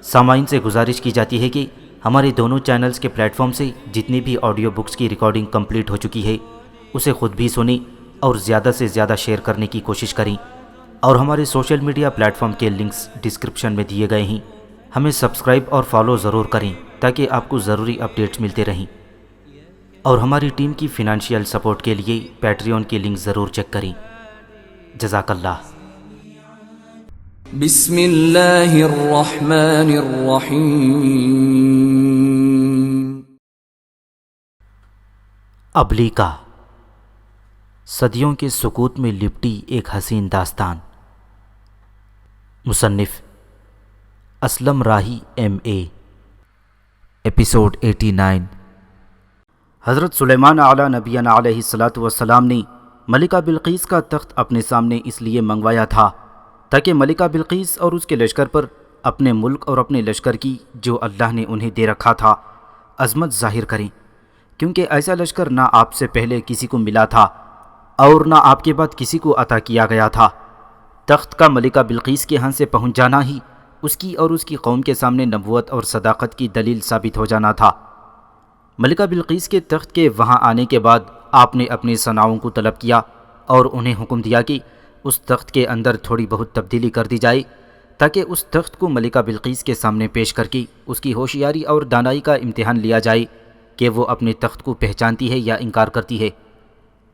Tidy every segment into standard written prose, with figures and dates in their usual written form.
سامعین سے گزارش کی جاتی ہے کہ ہمارے دونوں چینلز کے پلیٹ فارم سے جتنی بھی آڈیو بکس کی ریکارڈنگ کمپلیٹ ہو چکی ہے اسے خود بھی سنیں اور زیادہ سے زیادہ شیئر کرنے کی کوشش کریں، اور ہمارے سوشل میڈیا پلیٹ فارم کے لنکس ڈسکرپشن میں دیے گئے ہیں، ہمیں سبسکرائب اور فالو ضرور کریں تاکہ آپ کو ضروری اپڈیٹس ملتے رہیں، اور ہماری ٹیم کی فنانشیل سپورٹ کے لیے پیٹریون کی لنک ضرور چیک کریں۔ جزاک اللہ۔ بسم اللہ الرحمن الرحیم۔ ابلیکا، صدیوں کے سکوت میں لپٹی ایک حسین داستان۔ مصنف اسلم راہی MA۔ ایپیسوڈ 89۔ حضرت سلیمان علی نبینا علیہ الصلاۃ والسلام نے ملکہ بلقیس کا تخت اپنے سامنے اس لیے منگوایا تھا تاکہ ملکہ بلقیس اور اس کے لشکر پر اپنے ملک اور اپنے لشکر کی جو اللہ نے انہیں دے رکھا تھا عظمت ظاہر کریں، کیونکہ ایسا لشکر نہ آپ سے پہلے کسی کو ملا تھا اور نہ آپ کے بعد کسی کو عطا کیا گیا تھا۔ تخت کا ملکہ بلقیس کے ہاں سے پہنچ جانا ہی اس کی اور اس کی قوم کے سامنے نبوت اور صداقت کی دلیل ثابت ہو جانا تھا۔ ملکہ بلقیس کے تخت کے وہاں آنے کے بعد آپ نے اپنے ثناؤں کو طلب کیا اور انہیں حکم دیا کہ اس تخت کے اندر تھوڑی بہت تبدیلی کر دی جائے تاکہ اس تخت کو ملکہ بلقیس کے سامنے پیش کر کے اس کی ہوشیاری اور دانائی کا امتحان لیا جائے کہ وہ اپنے تخت کو پہچانتی ہے یا انکار کرتی ہے۔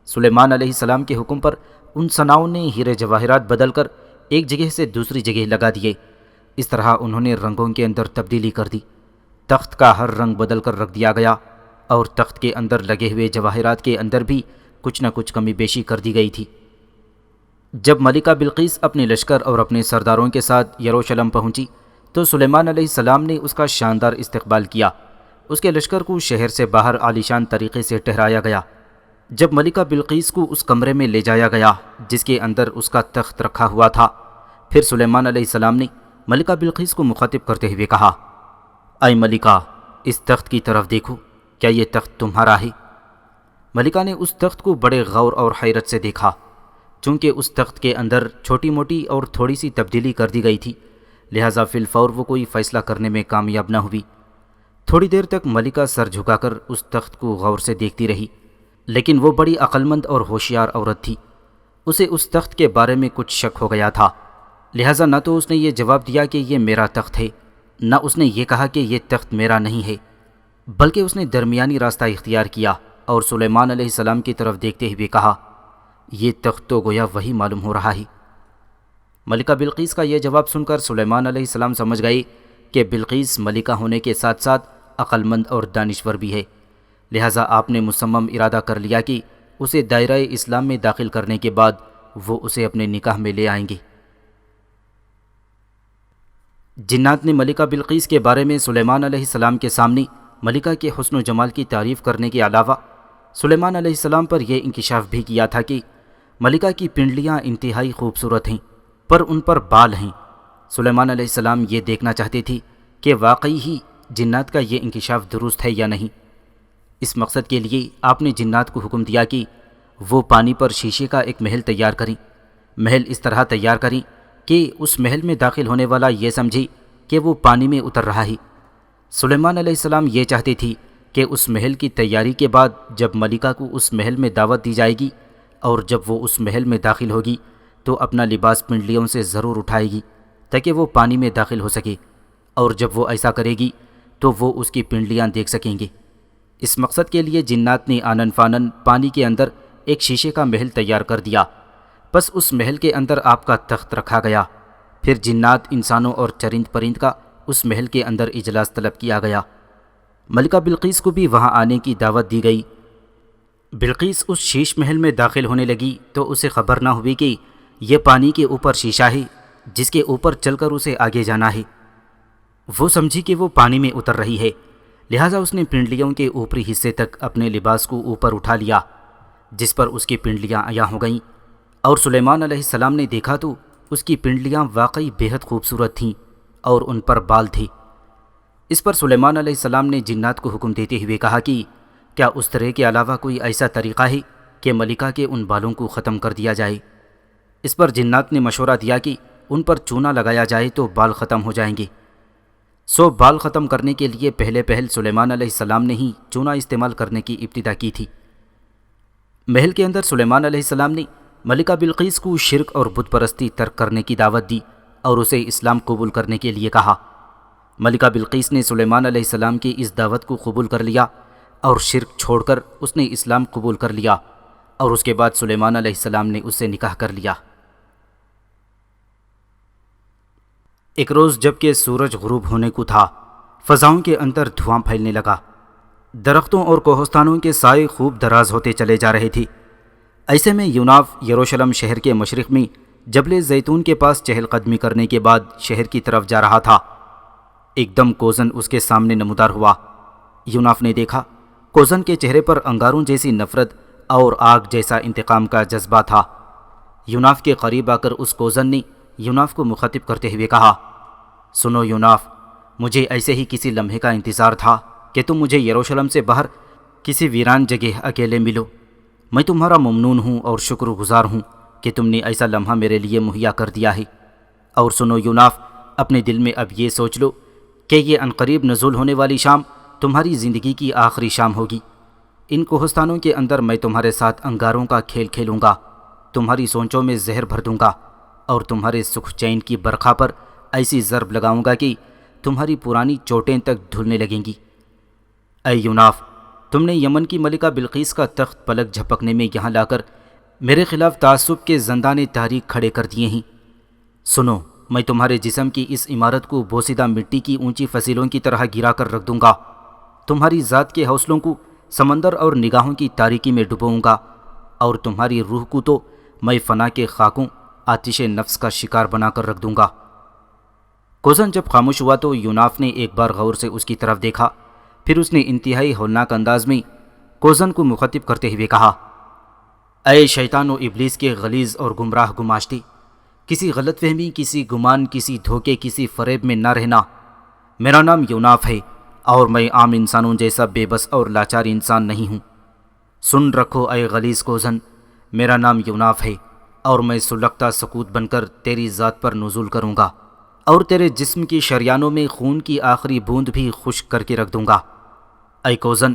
سلیمان علیہ السلام کے حکم پر ان ثناؤں نے ہیرے جواہرات بدل کر ایک جگہ سے دوسری جگہ لگا دیے۔ اس طرح انہوں نے رنگوں کے اندر تبدیلی کر دی، تخت کا ہر رنگ بدل کر رکھ دیا گیا اور تخت کے اندر لگے ہوئے جواہرات کے اندر بھی کچھ نہ کچھ کمی بیشی کر دی گئی تھی۔ جب ملکہ بلقیس اپنے لشکر اور اپنے سرداروں کے ساتھ یروشلم پہنچی تو سلیمان علیہ السلام نے اس کا شاندار استقبال کیا۔ اس کے لشکر کو شہر سے باہر عالیشان طریقے سے ٹھہرایا گیا۔ جب ملکہ بلقیس کو اس کمرے میں لے جایا گیا جس کے اندر اس کا تخت رکھا ہوا تھا، پھر سلیمان علیہ السلام نے ملکہ بلقیس کو مخاطب کرتے ہوئے کہا، اے ملکہ، اس تخت کی طرف دیکھو، کیا یہ تخت تمہارا ہے؟ ملکہ نے اس تخت کو بڑے غور اور حیرت سے دیکھا۔ چونکہ اس تخت کے اندر چھوٹی موٹی اور تھوڑی سی تبدیلی کر دی گئی تھی، لہٰذا فی الفور وہ کوئی فیصلہ کرنے میں کامیاب نہ ہوئی۔ تھوڑی دیر تک ملکہ سر جھکا کر اس تخت کو غور سے دیکھتی رہی، لیکن وہ بڑی عقلمند اور ہوشیار عورت تھی۔ اسے اس تخت کے بارے میں کچھ شک ہو گیا تھا، لہٰذا نہ تو اس نے یہ جواب دیا کہ یہ میرا تخت ہے، نہ اس نے یہ کہا کہ یہ تخت میرا نہیں ہے، بلکہ اس نے درمیانی راستہ اختیار کیا اور سلیمان علیہ السلام کی طرف دیکھتے ہوئے کہا، یہ تخت تو گویا وہی معلوم ہو رہا ہے۔ ملکہ بلقیس کا یہ جواب سن کر سلیمان علیہ السلام سمجھ گئے کہ بلقیس ملکہ ہونے کے ساتھ ساتھ عقلمند اور دانشور بھی ہے، لہٰذا آپ نے مصمم ارادہ کر لیا کہ اسے دائرہ اسلام میں داخل کرنے کے بعد وہ اسے اپنے نکاح میں لے آئیں گے۔ جنات نے ملکہ بلقیس کے بارے میں سلیمان علیہ السلام کے سامنے ملکہ کے حسن و جمال کی تعریف کرنے کے علاوہ سلیمان علیہ السلام پر یہ انکشاف بھی کیا تھا کہ ملکہ کی پنڈلیاں انتہائی خوبصورت ہیں، پر ان پر بال ہیں۔ سلیمان علیہ السلام یہ دیکھنا چاہتے تھے کہ واقعی ہی جنات کا یہ انکشاف درست ہے یا نہیں۔ اس مقصد کے لیے آپ نے جنات کو حکم دیا کہ وہ پانی پر شیشے کا ایک محل تیار کریں۔ محل اس طرح تیار کریں کہ اس محل میں داخل ہونے والا یہ سمجھے کہ وہ پانی میں اتر رہا ہے۔ سلیمان علیہ السلام یہ چاہتے تھے کہ اس محل کی تیاری کے بعد جب ملکہ کو اس محل میں دعوت دی جائے گی اور جب وہ اس محل میں داخل ہوگی تو اپنا لباس پنڈلیوں سے ضرور اٹھائے گی تاکہ وہ پانی میں داخل ہو سکے، اور جب وہ ایسا کرے گی تو وہ اس کی پنڈلیاں دیکھ سکیں گے۔ اس مقصد کے لیے جنات نے آنن فانن پانی کے اندر ایک شیشے کا محل تیار کر دیا، پس اس محل کے اندر آپ کا تخت رکھا گیا۔ پھر جنات، انسانوں اور چرند پرند کا اس محل کے اندر اجلاس طلب کیا گیا۔ ملکہ بلقیس کو بھی وہاں آنے کی دعوت دی گئی۔ بلقیس اس شیش محل میں داخل ہونے لگی تو اسے خبر نہ ہوئی کہ یہ پانی کے اوپر شیشہ ہے جس کے اوپر چل کر اسے آگے جانا ہے۔ وہ سمجھی کہ وہ پانی میں اتر رہی ہے، لہٰذا اس نے پنڈلیوں کے اوپری حصے تک اپنے لباس کو اوپر اٹھا لیا، جس پر اس کی پنڈلیاں عیاں ہو گئیں، اور سلیمان علیہ السلام نے دیکھا تو اس کی پنڈلیاں واقعی بہت خوبصورت تھیں اور ان پر بال تھے۔ اس پر سلیمان علیہ السلام نے جنات کو حکم دیتے ہوئے کہا کہ کیا اس طرح کے علاوہ کوئی ایسا طریقہ ہے کہ ملکہ کے ان بالوں کو ختم کر دیا جائے؟ اس پر جنات نے مشورہ دیا کہ ان پر چونا لگایا جائے تو بال ختم ہو جائیں گے۔ سو بال ختم کرنے کے لیے پہل سلیمان علیہ السلام نے ہی چونا استعمال کرنے کی ابتدا کی تھی۔ محل کے اندر سلیمان علیہ السلام نے ملکہ بلقیس کو شرک اور بت پرستی ترک کرنے کی دعوت دی اور اسے اسلام قبول کرنے کے لیے کہا۔ ملکہ بلقیس نے سلیمان علیہ السلام کی اس دعوت کو قبول کر لیا اور شرک چھوڑ کر اس نے اسلام قبول کر لیا، اور اس کے بعد سلیمان علیہ السلام نے اس سے نکاح کر لیا۔ ایک روز جب کہ سورج غروب ہونے کو تھا، فضاؤں کے اندر دھواں پھیلنے لگا، درختوں اور کوہستانوں کے سائے خوب دراز ہوتے چلے جا رہے تھے۔ ایسے میں یوناف یروشلم شہر کے مشرق میں جبل زیتون کے پاس چہل قدمی کرنے کے بعد شہر کی طرف جا رہا تھا۔ ایک دم کوزن اس کے سامنے نمودار ہوا۔ یوناف نے دیکھا کوزن کے چہرے پر انگاروں جیسی نفرت اور آگ جیسا انتقام کا جذبہ تھا۔ یوناف کے قریب آ کر اس کوزن نے یوناف کو مخاطب کرتے ہوئے کہا، سنو یوناف، مجھے ایسے ہی کسی لمحے کا انتظار تھا کہ تم مجھے یروشلم سے باہر کسی ویران جگہ اکیلے ملو۔ میں تمہارا ممنون ہوں اور شکر گزار ہوں کہ تم نے ایسا لمحہ میرے لیے مہیا کر دیا ہے۔ اور سنو یوناف، اپنے دل میں اب یہ سوچ لو کہ یہ عنقریب نزول ہونے والی شام تمہاری زندگی کی آخری شام ہوگی۔ ان کوہستانوں کے اندر میں تمہارے ساتھ انگاروں کا کھیل کھیلوں گا، تمہاری سوچوں میں زہر بھر دوں گا اور تمہارے سکھ چین کی برکھا پر ایسی ضرب لگاؤں گا کہ تمہاری پرانی چوٹیں تک دھلنے لگیں گی۔ اے یوناف، تم نے یمن کی ملکہ بلقیس کا تخت پلک جھپکنے میں یہاں لا کر میرے خلاف تعصب کے زندان تحریک کھڑے کر دیے ہیں۔ سنو، میں تمہارے جسم کی اس عمارت کو بوسیدہ مٹی کی اونچی فصیلوں کی طرح گرا کر رکھ دوں گا، تمہاری ذات کے حوصلوں کو سمندر اور نگاہوں کی تاریکی میں ڈبوؤں گا، اور تمہاری روح کو تو میں فنا کے خاکوں آتش نفس کا شکار بنا کر رکھ دوں گا۔ کوزن جب خاموش ہوا تو یوناف نے ایک بار غور سے اس کی طرف دیکھا، پھر اس نے انتہائی ہولناک انداز میں کوزن کو مخاطب کرتے ہوئے کہا، اے شیطان و ابلیس کے غلیظ اور گمراہ گماشتے، کسی غلط فہمی، کسی گمان، کسی دھوکے، کسی فریب میں نہ رہنا۔ میرا نام یوناف ہے اور میں عام انسانوں جیسا بے بس اور لاچار انسان نہیں ہوں۔ سن رکھو اے غلیظ کوزن، میرا نام یوناف ہے اور میں سلگتا سکوت بن کر تیری ذات پر نزول کروں گا اور تیرے جسم کی شریانوں میں خون کی آخری بوند بھی خشک کر کے رکھ دوں گا۔ اے کوزن،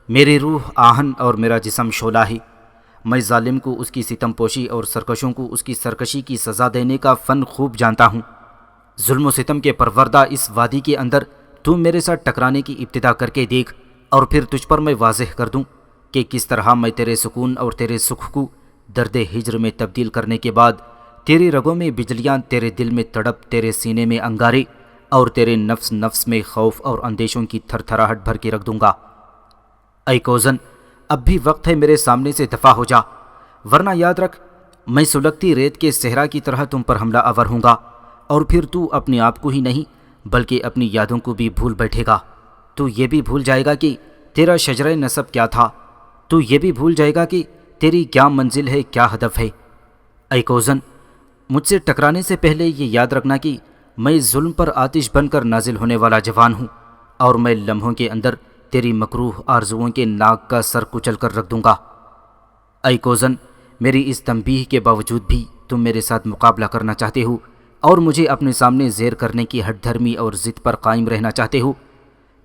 میری روح آہن اور میرا جسم شعلہ ہے۔ میں ظالم کو اس کی ستم پوشی اور سرکشوں کو اس کی سرکشی کی سزا دینے کا فن خوب جانتا ہوں۔ ظلم و ستم کے پروردہ اس وادی کے اندر تو میرے ساتھ ٹکرانے کی ابتدا کر کے دیکھ، اور پھر تجھ پر میں واضح کر دوں کہ کس طرح میں تیرے سکون اور تیرے سکھ کو درد ہجر میں تبدیل کرنے کے بعد تیری رگوں میں بجلیاں، تیرے دل میں تڑپ، تیرے سینے میں انگارے اور تیرے نفس میں خوف اور اندیشوں کی تھر تھراہٹ بھر کے رکھ دوں گا۔ اے کوزن، اب بھی وقت ہے میرے سامنے سے دفع ہو جا، ورنہ یاد رکھ میں سلگتی ریت کے صحرا کی طرح تم پر حملہ آور ہوں گا، اور پھر تو اپنے آپ کو ہی نہیں بلکہ اپنی یادوں کو بھی بھول بیٹھے گا۔ تو یہ بھی بھول جائے گا کہ تیرا شجرہ نسب کیا تھا، تو یہ بھی بھول جائے گا کہ تیری کیا منزل ہے، کیا ہدف ہے۔ اے کوزن، مجھ سے ٹکرانے سے پہلے یہ یاد رکھنا کہ میں ظلم پر آتش بن کر نازل ہونے والا جوان ہوں، اور میں لمحوں کے اندر تیری مکروہ آرزوؤں کے ناک کا سر کچل کر رکھ دوں گا۔ اے کوزن، میری اس تنبیہ کے باوجود بھی تم میرے ساتھ مقابلہ کرنا چاہتے ہو اور مجھے اپنے سامنے زیر کرنے کی ہٹ دھرمی اور ضد پر قائم رہنا چاہتے ہو،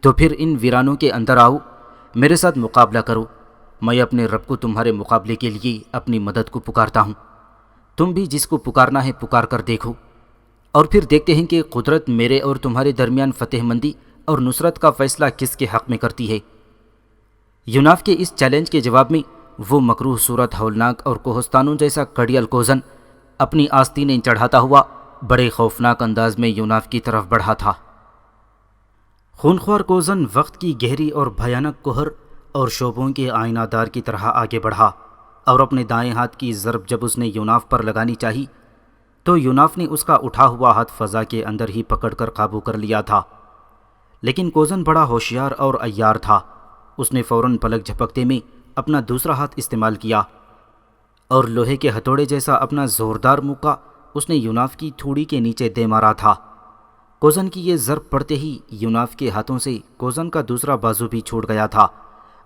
تو پھر ان ویرانوں کے اندر آؤ، میرے ساتھ مقابلہ کرو۔ میں اپنے رب کو تمہارے مقابلے کے لیے اپنی مدد کو پکارتا ہوں، تم بھی جس کو پکارنا ہے پکار کر دیکھو، اور پھر دیکھتے ہیں کہ قدرت میرے اور تمہارے درمیان فتح مندی اور نصرت کا فیصلہ کس کے حق میں کرتی ہے۔ یوناف کے اس چیلنج کے جواب میں وہ مکروہ صورت ہولناک اور کوہستانوں جیسا کڑیل کوزن اپنی آستینیں چڑھاتا ہوا بڑے خوفناک انداز میں یوناف کی طرف بڑھا تھا۔ خونخوار کوزن وقت کی گہری اور بھیانک کوہر اور شعبوں کے آئینہ دار کی طرح آگے بڑھا، اور اپنے دائیں ہاتھ کی ضرب جب اس نے یوناف پر لگانی چاہی تو یوناف نے اس کا اٹھا ہوا ہاتھ فضا کے اندر ہی پکڑ کر قابو کر لیا تھا۔ لیکن کوزن بڑا ہوشیار اور عیار تھا، اس نے فوراً پلک جھپکتے میں اپنا دوسرا ہاتھ استعمال کیا اور لوہے کے ہتھوڑے جیسا اپنا زوردار مکہ اس نے یوناف کی تھوڑی کے نیچے دے مارا تھا۔ کوزن کی یہ ضرب پڑتے ہی یوناف کے ہاتھوں سے کوزن کا دوسرا بازو بھی چھوٹ گیا تھا،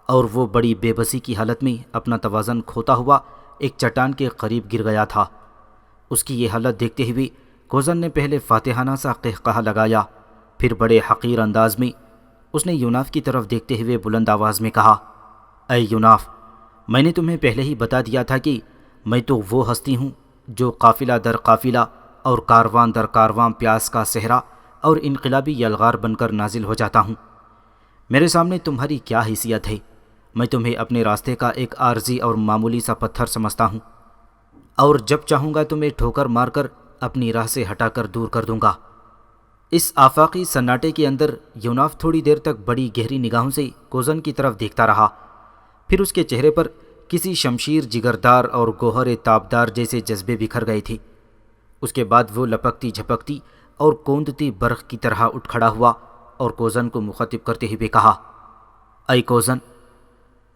اور وہ بڑی بے بسی کی حالت میں اپنا توازن کھوتا ہوا ایک چٹان کے قریب گر گیا تھا۔ اس کی یہ حالت دیکھتے ہوئے کوزن نے پہلے فاتحانہ سا قہقہہ لگایا پھر بڑے حقیر انداز میں اس نے یوناف کی طرف دیکھتے ہوئے بلند آواز میں کہا، اے یوناف، میں نے تمہیں پہلے ہی بتا دیا تھا کہ میں تو وہ ہستی ہوں جو قافلہ در قافلہ اور کاروان در کاروان پیاس کا صحرا اور انقلابی یلغار بن کر نازل ہو جاتا ہوں۔ میرے سامنے تمہاری کیا حیثیت ہے؟ میں تمہیں اپنے راستے کا ایک عارضی اور معمولی سا پتھر سمجھتا ہوں، اور جب چاہوں گا تمہیں ٹھوکر مار کر اپنی راہ سے ہٹا کر دور کر دوں گا۔ اس آفاقی سناٹے کے اندر یوناف تھوڑی دیر تک بڑی گہری نگاہوں سے کوزن کی طرف دیکھتا رہا، پھر اس کے چہرے پر کسی شمشیر جگردار اور گوہر تابدار جیسے جذبے بکھر گئے تھے۔ اس کے بعد وہ لپکتی جھپکتی اور کوندتی برق کی طرح اٹھ کھڑا ہوا اور کوزن کو مخاطب کرتے ہوئے کہا، اے کوزن،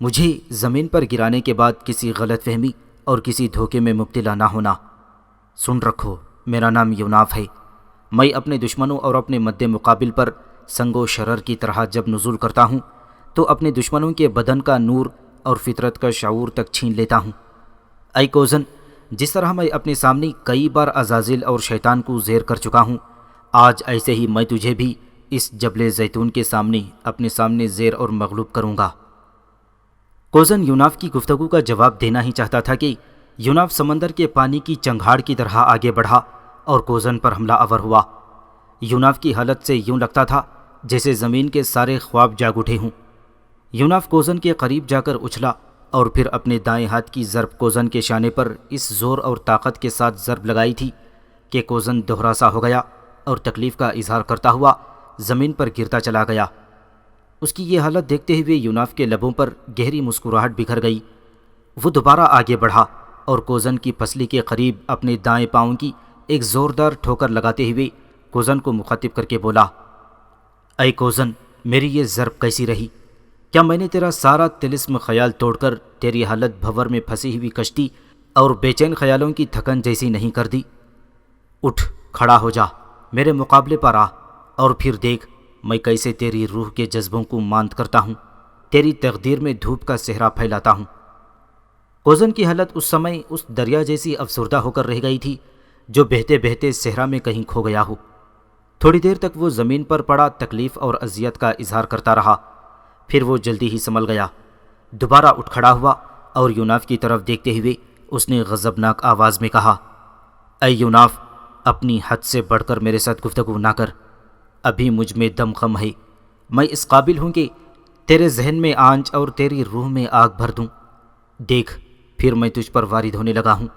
مجھے زمین پر گرانے کے بعد کسی غلط فہمی اور کسی دھوکے میں مبتلا نہ ہونا۔ سن رکھو، میرا نام یوناف ہے۔ میں اپنے دشمنوں اور اپنے مد مقابل پر سنگ و شرر کی طرح جب نزول کرتا ہوں تو اپنے دشمنوں کے بدن کا نور اور فطرت کا شعور تک چھین لیتا ہوں۔ اے کوزن، جس طرح میں اپنے سامنے کئی بار عزازیل اور شیطان کو زیر کر چکا ہوں، آج ایسے ہی میں تجھے بھی اس جبل زیتون کے سامنے اپنے سامنے زیر اور مغلوب کروں گا۔ کوزن یوناف کی گفتگو کا جواب دینا ہی چاہتا تھا کہ یوناف سمندر کے پانی کی چنگھاڑ کی طرح آگے بڑھا اور کوزن پر حملہ آور ہوا۔ یوناف کی حالت سے یوں لگتا تھا جیسے زمین کے سارے خواب جاگ اٹھے ہوں۔ یوناف کوزن کے قریب جا کر اچھلا اور پھر اپنے دائیں ہاتھ کی ضرب کوزن کے شانے پر اس زور اور طاقت کے ساتھ ضرب لگائی تھی کہ کوزن دوہرا سا ہو گیا اور تکلیف کا اظہار کرتا ہوا زمین پر گرتا چلا گیا۔ اس کی یہ حالت دیکھتے ہوئے یوناف کے لبوں پر گہری مسکراہٹ بکھر گئی۔ وہ دوبارہ آگے بڑھا اور کوزن کی پسلی کے قریب اپنے دائیں پاؤں کی ایک زوردار ٹھوکر لگاتے ہوئے کوزن کو مخاطب کر کے بولا، اے کوزن، میری یہ ضرب کیسی رہی؟ کیا میں نے تیرا سارا طلسم خیال توڑ کر تیری حالت بھور میں پھنسی ہوئی کشتی اور بے چین خیالوں کی تھکن جیسی نہیں کر دی؟ اٹھ کھڑا ہو جا، میرے مقابلے پر آ، اور پھر دیکھ میں کیسے تیری روح کے جذبوں کو ماند کرتا ہوں، تیری تقدیر میں دھوپ کا صحرا پھیلاتا ہوں۔ کوزن کی حالت اس سمے اس دریا جیسی افسردہ ہو کر رہ گئی تھی جو بہتے بہتے صحرا میں کہیں کھو گیا ہو۔ تھوڑی دیر تک وہ زمین پر پڑا تکلیف اور اذیت کا اظہار کرتا رہا، پھر وہ جلدی ہی سنبھل گیا، دوبارہ اٹھ کھڑا ہوا اور یوناف کی طرف دیکھتے ہوئے اس نے غضبناک آواز میں کہا، اے یوناف، اپنی حد سے بڑھ کر میرے ساتھ گفتگو نہ کر۔ ابھی مجھ میں دم خم ہے، میں اس قابل ہوں کہ تیرے ذہن میں آنچ اور تیری روح میں آگ بھر دوں۔ دیکھ، پھر میں تجھ پر وارد ہونے لگا ہوں۔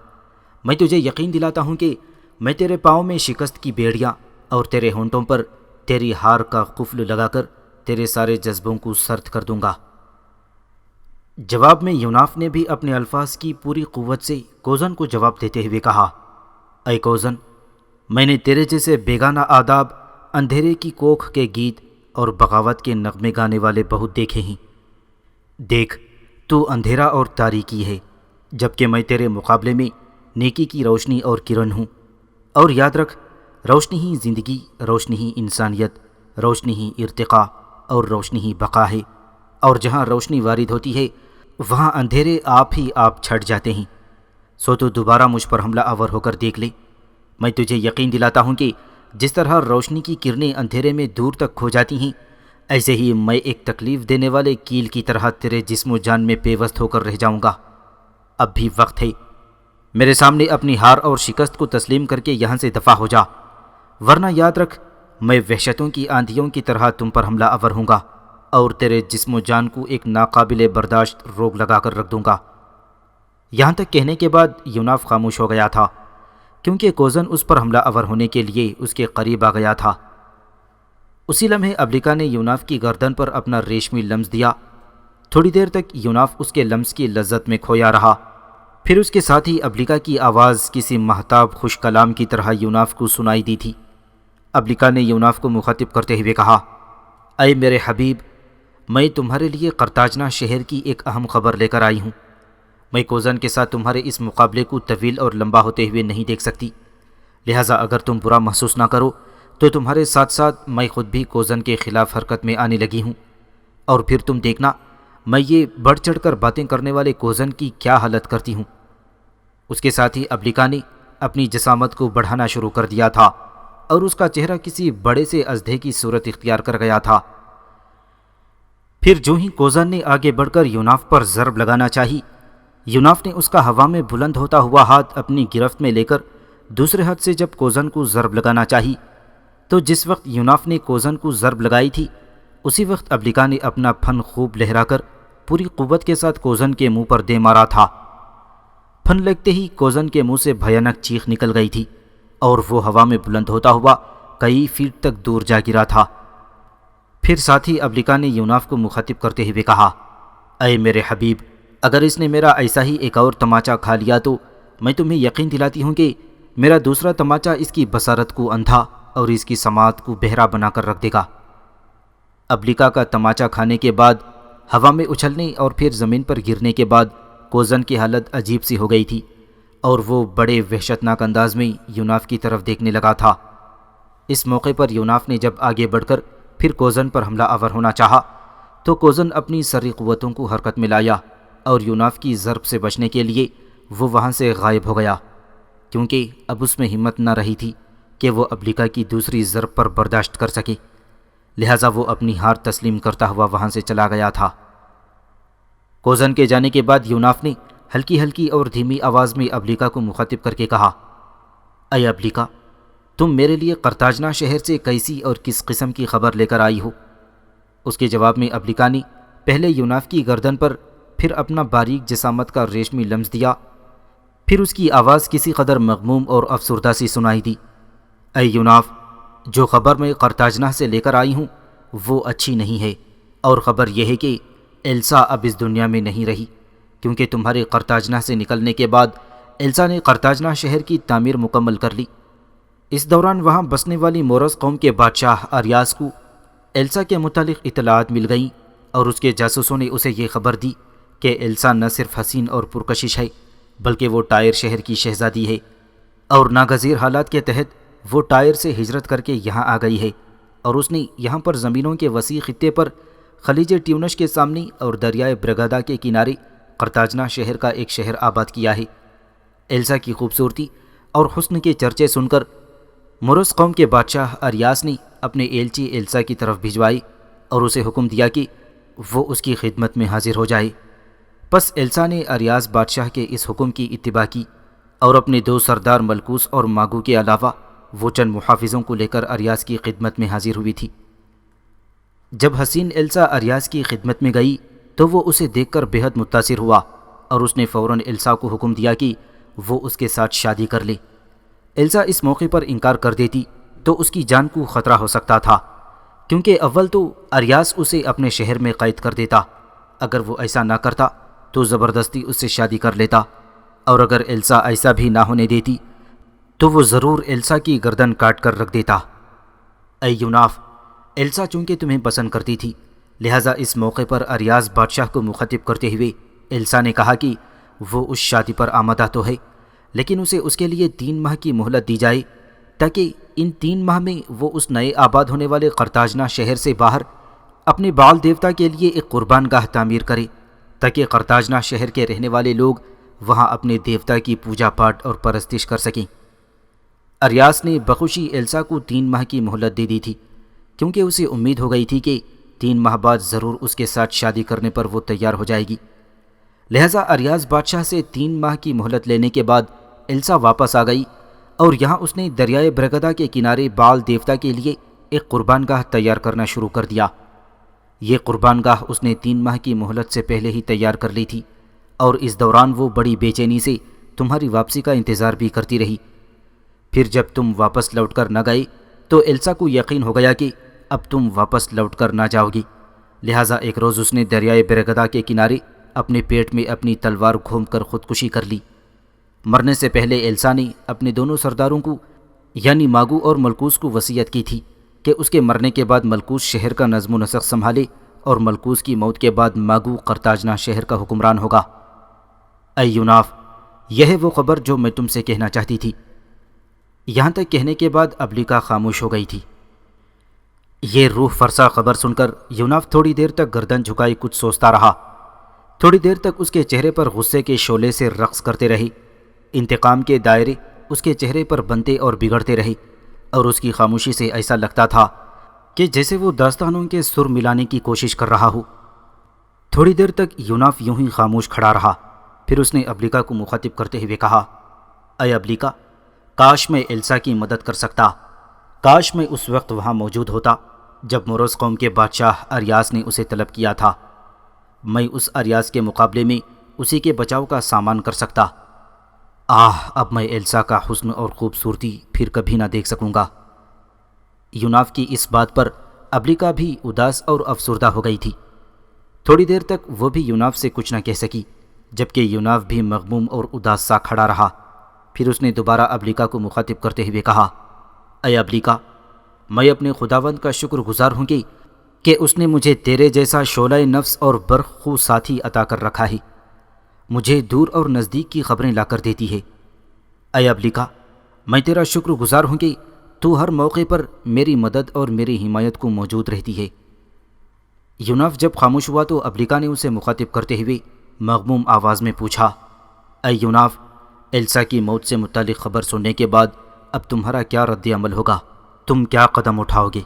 میں تجھے یقین دلاتا ہوں کہ میں تیرے پاؤں میں شکست کی بیڑیاں اور تیرے ہونٹوں پر تیری ہار کا قفل لگا کر تیرے سارے جذبوں کو سرد کر دوں گا۔ جواب میں یوناف نے بھی اپنے الفاظ کی پوری قوت سے کوزن کو جواب دیتے ہوئے کہا، اے کوزن، میں نے تیرے جیسے بیگانہ آداب، اندھیرے کی کوکھ کے گیت اور بغاوت کے نغمے گانے والے بہت دیکھے ہیں۔ دیکھ، تو اندھیرا اور تاریکی ہے، جبکہ میں تیرے مقابلے میں نیکی کی روشنی اور کرن ہوں۔ اور یاد رکھ، روشنی ہی زندگی، روشنی ہی انسانیت، روشنی ہی ارتقاء اور روشنی ہی بقا ہے، اور جہاں روشنی وارد ہوتی ہے وہاں اندھیرے آپ ہی آپ چھٹ جاتے ہیں۔ سو تو دوبارہ مجھ پر حملہ آور ہو کر دیکھ لے۔ میں تجھے یقین دلاتا ہوں کہ جس طرح روشنی کی کرنیں اندھیرے میں دور تک کھو جاتی ہیں، ایسے ہی میں ایک تکلیف دینے والے کیل کی طرح تیرے جسم و جان میں پیوست ہو کر رہ جاؤں گا۔ اب بھی وقت ہے، میرے سامنے اپنی ہار اور شکست کو تسلیم کر کے یہاں سے دفع ہو جا، ورنہ یاد رکھ میں وحشتوں کی آندھیوں کی طرح تم پر حملہ آور ہوں گا اور تیرے جسم و جان کو ایک ناقابل برداشت روگ لگا کر رکھ دوں گا۔ یہاں تک کہنے کے بعد یوناف خاموش ہو گیا تھا، کیونکہ کوزن اس پر حملہ آور ہونے کے لیے اس کے قریب آ گیا تھا۔ اسی لمحے ابلیکا نے یوناف کی گردن پر اپنا ریشمی لمس دیا۔ تھوڑی دیر تک یوناف اس کے لمس کی لذت میں کھویا رہا، پھر اس کے ساتھ ہی ابلیکا کی آواز کسی مہتاب خوش کلام کی طرح یوناف کو سنائی دی تھی۔ ابلیکا نے یوناف کو مخاطب کرتے ہوئے کہا، اے میرے حبیب، میں تمہارے لیے قرطاجنہ شہر کی ایک اہم خبر لے کر آئی ہوں۔ میں کوزن کے ساتھ تمہارے اس مقابلے کو طویل اور لمبا ہوتے ہوئے نہیں دیکھ سکتی، لہٰذا اگر تم برا محسوس نہ کرو تو تمہارے ساتھ ساتھ میں خود بھی کوزن کے خلاف حرکت میں آنے لگی ہوں، اور پھر تم دیکھنا میں یہ بڑھ چڑھ کر باتیں کرنے والے کوزن کی کیا حالت کرتی ہوں۔ اس کے ساتھ ہی ابلیکا نے اپنی جسامت کو بڑھانا شروع کر دیا تھا اور اس کا چہرہ کسی بڑے سے اژدھے کی صورت اختیار کر گیا تھا۔ پھر جو ہی کوزن نے آگے بڑھ کر یوناف پر ضرب لگانا چاہی، یوناف نے اس کا ہوا میں بلند ہوتا ہوا ہاتھ اپنی گرفت میں لے کر دوسرے ہاتھ سے جب کوزن کو ضرب لگانا چاہی تو جس وقت یوناف نے کوزن کو ضرب لگائی تھی اسی وقت ابلیکا نے اپنا پھن خوب لہرا کر پوری قوت کے ساتھ کوزن کے منہ پر دے مارا تھا۔ پھن لگتے ہی کوزن کے منہ سے بھیانک چیخ نکل گئی تھی اور وہ ہوا میں بلند ہوتا ہوا کئی فیٹ تک دور جا گرا تھا۔ پھر ساتھی ابلیکا نے یوناف کو مخاطب کرتے ہوئے کہا، اے میرے حبیب، اگر اس نے میرا ایسا ہی ایک اور تماچا کھا لیا تو میں تمہیں یقین دلاتی ہوں کہ میرا دوسرا تماچا اس کی بصارت کو اندھا اور اس کی سماعت کو بہرا بنا کر رکھ دے گا۔ ابلیکا کا تماچا کھانے کے بعد ہوا میں اچھلنے اور پھر زمین پر گرنے کے بعد کوزن کی حالت عجیب سی ہو گئی تھی اور وہ بڑے وحشتناک انداز میں یوناف کی طرف دیکھنے لگا تھا۔ اس موقع پر یوناف نے جب آگے بڑھ کر پھر کوزن پر حملہ آور ہونا چاہا تو کوزن اپنی ساری قوتوں کو حرکت میں لایا اور یوناف کی ضرب سے بچنے کے لیے وہ وہاں سے غائب ہو گیا، کیونکہ اب اس میں ہمت نہ رہی تھی کہ وہ ابلیکا کی دوسری ضرب پر برداشت کر سکے، لہٰذا وہ اپنی ہار تسلیم کرتا ہوا وہاں سے چلا گیا تھا۔ کوزن کے جانے کے بعد یوناف نے ہلکی ہلکی اور دھیمی آواز میں ابلیکا کو مخاطب کر کے کہا، اے ابلیکا، تم میرے لیے قرطاجنہ شہر سے کیسی اور کس قسم کی خبر لے کر آئی ہو؟ اس کے جواب میں ابلیکا نے پہلے یوناف کی گردن پر پھر اپنا باریک جسامت کا ریشمی لمس دیا، پھر اس کی آواز کسی قدر مغموم اور افسردہ سی سنائی دی، اے یوناف، جو خبر میں قرطاجنہ سے لے کر آئی ہوں وہ اچھی نہیں ہے، اور خبر یہ ہے کہ ایلسا اب اس دنیا میں نہیں رہی، کیونکہ تمہارے قرطاجنہ سے نکلنے کے بعد ایلسا نے قرطاجنہ شہر کی تعمیر مکمل کر لی۔ اس دوران وہاں بسنے والی مورس قوم کے بادشاہ اریاس کو ایلسا کے متعلق اطلاعات مل گئیں اور اس کے جاسوسوں نے اسے یہ خبر دی کہ ایلسا نہ صرف حسین اور پرکشش ہے بلکہ وہ ٹائر شہر کی شہزادی ہے، اور ناگزیر حالات کے تحت وہ ٹائر سے ہجرت کر کے یہاں آ گئی ہے، اور اس نے یہاں پر زمینوں کے وسیع خطے پر خلیج ٹیونش کے سامنے اور دریائے برگادا کے کنارے قرطاجنہ شہر کا ایک شہر آباد کیا ہے۔ ایلسا کی خوبصورتی اور حسن کے چرچے سن کر مورس قوم کے بادشاہ اریاس نے اپنے ایلچی ایلسا کی طرف بھجوائے اور اسے حکم دیا کہ وہ اس کی خدمت میں حاضر ہو جائے۔ پس ایلسا نے اریاس بادشاہ کے اس حکم کی اتباع کی اور اپنے دو سردار ملکوس اور ماگو کے علاوہ وہ چند محافظوں کو لے کر اریاس کی خدمت میں حاضر ہوئی تھی۔ جب حسین ایلسا اریاس کی خدمت میں گئی تو وہ اسے دیکھ کر بے حد متاثر ہوا اور اس نے فوراً ایلسا کو حکم دیا کہ وہ اس کے ساتھ شادی کر لے۔ ایلسا اس موقع پر انکار کر دیتی تو اس کی جان کو خطرہ ہو سکتا تھا، کیونکہ اول تو اریاس اسے اپنے شہر میں قید کر دیتا، اگر وہ ایسا نہ کرتا تو زبردستی اس سے شادی کر لیتا، اور اگر ایلسا ایسا بھی نہ ہونے دیتی تو وہ ضرور ایلسا کی گردن کاٹ کر رکھ دیتا۔ اے یوناف، ایلسا چونکہ تمہیں پسند کرتی تھی، لہٰذا اس موقع پر اریاس بادشاہ کو مخاطب کرتے ہوئے ایلسا نے کہا کہ وہ اس شادی پر آمادہ تو ہے، لیکن اسے اس کے لیے 3 ماہ کی مہلت دی جائے تاکہ ان 3 ماہ میں وہ اس نئے آباد ہونے والے قرطاجنہ شہر سے باہر اپنے بال دیوتا کے لیے ایک قربان گاہ تعمیر کرے، تاکہ قرطاجنہ شہر کے رہنے والے لوگ وہاں اپنے دیوتا کی پوجا پاٹ اور پرستش کر سکیں۔ اریاس نے بخوشی ایلسا کو 3 ماہ کی مہلت دے دی تھی، کیونکہ اسے امید ہو گئی تھی کہ 3 ماہ بعد ضرور اس کے ساتھ شادی کرنے پر وہ تیار ہو جائے گی۔ لہٰذا اریاس بادشاہ سے 3 ماہ کی مہلت لینے کے بعد ایلسا واپس آ گئی اور یہاں اس نے دریائے برگدا کے کنارے بال دیوتا کے لیے ایک قربان گاہ تیار کرنا شروع کر دیا۔ یہ قربان گاہ اس نے 3 ماہ کی مہلت سے پہلے ہی تیار کر لی تھی، اور اس دوران وہ بڑی بے چینی سے تمہاری واپسی کا انتظار بھی کرتی رہی۔ پھر جب تم واپس لوٹ کر نہ گئے تو ایلسا کو یقین ہو گیا کہ اب تم واپس لوٹ کر نہ جاؤ گی، لہٰذا ایک روز اس نے دریائے برگدا کے کنارے اپنے پیٹ میں اپنی تلوار گھوم کر خودکشی کر لی۔ مرنے سے پہلے ایلسا نے اپنے دونوں سرداروں کو یعنی ماگو اور ملکوس کو وصیت کی تھی کہ اس کے مرنے کے بعد ملکوس شہر کا نظم و نسق سنبھالے اور ملکوس کی موت کے بعد ماگو قرطاجنہ شہر کا حکمران ہوگا۔ اے یوناف، یہ ہے وہ خبر جو میں تم سے کہنا چاہتی تھی۔ یہاں تک کہنے کے بعد ابلیکا خاموش ہو گئی تھی۔ یہ روح فرسا خبر سن کر یوناف تھوڑی دیر تک گردن جھکائے کچھ سوچتا رہا۔ تھوڑی دیر تک اس کے چہرے پر غصے کے شعلے سے رقص کرتے رہے، انتقام کے دائرے اس کے چہرے پر بنتے اور بگڑتے رہے، اور اس کی خاموشی سے ایسا لگتا تھا کہ جیسے وہ داستانوں کے سر ملانے کی کوشش کر رہا ہو۔ تھوڑی دیر تک یوناف یوں ہی خاموش کھڑا رہا، پھر اس نے ابلیکا کو مخاطب کرتے ہوئے کہا، اے ابلیکا، کاش میں ایلسا کی مدد کر سکتا، کاش میں اس وقت وہاں موجود ہوتا جب موروث قوم کے بادشاہ اریاس نے اسے طلب کیا تھا۔ میں اس اریاس کے مقابلے میں اسی کے بچاؤ کا سامان کر سکتا۔ اب میں ایلسا کا حسن اور خوبصورتی پھر کبھی نہ دیکھ سکوں گا۔ یوناف کی اس بات پر ابلیکا بھی اداس اور افسردہ ہو گئی تھی۔ تھوڑی دیر تک وہ بھی یوناف سے کچھ نہ کہہ سکی، جبکہ یوناف بھی مغموم اور اداس سا کھڑا رہا۔ پھر اس نے دوبارہ ابلیکا کو مخاطب کرتے ہوئے کہا، اے ابلیکا، میں اپنے خداوند کا شکر گزار ہوں گی کہ اس نے مجھے تیرے جیسا شعلہ نفس اور برق خو ساتھی عطا کر رکھا ہے، مجھے دور اور نزدیک کی خبریں لا کر دیتی ہے۔ اے ابلیکا، میں تیرا شکر گزار ہوں گی، تو ہر موقع پر میری مدد اور میری حمایت کو موجود رہتی ہے۔ یوناف جب خاموش ہوا تو ابلیکا نے اسے مخاطب کرتے ہوئے مغموم آواز میں پوچھا، اے یوناف، ایلسا کی موت سے متعلق خبر سننے کے بعد اب تمہارا کیا رد عمل ہوگا؟ تم کیا قدم اٹھاؤ گے؟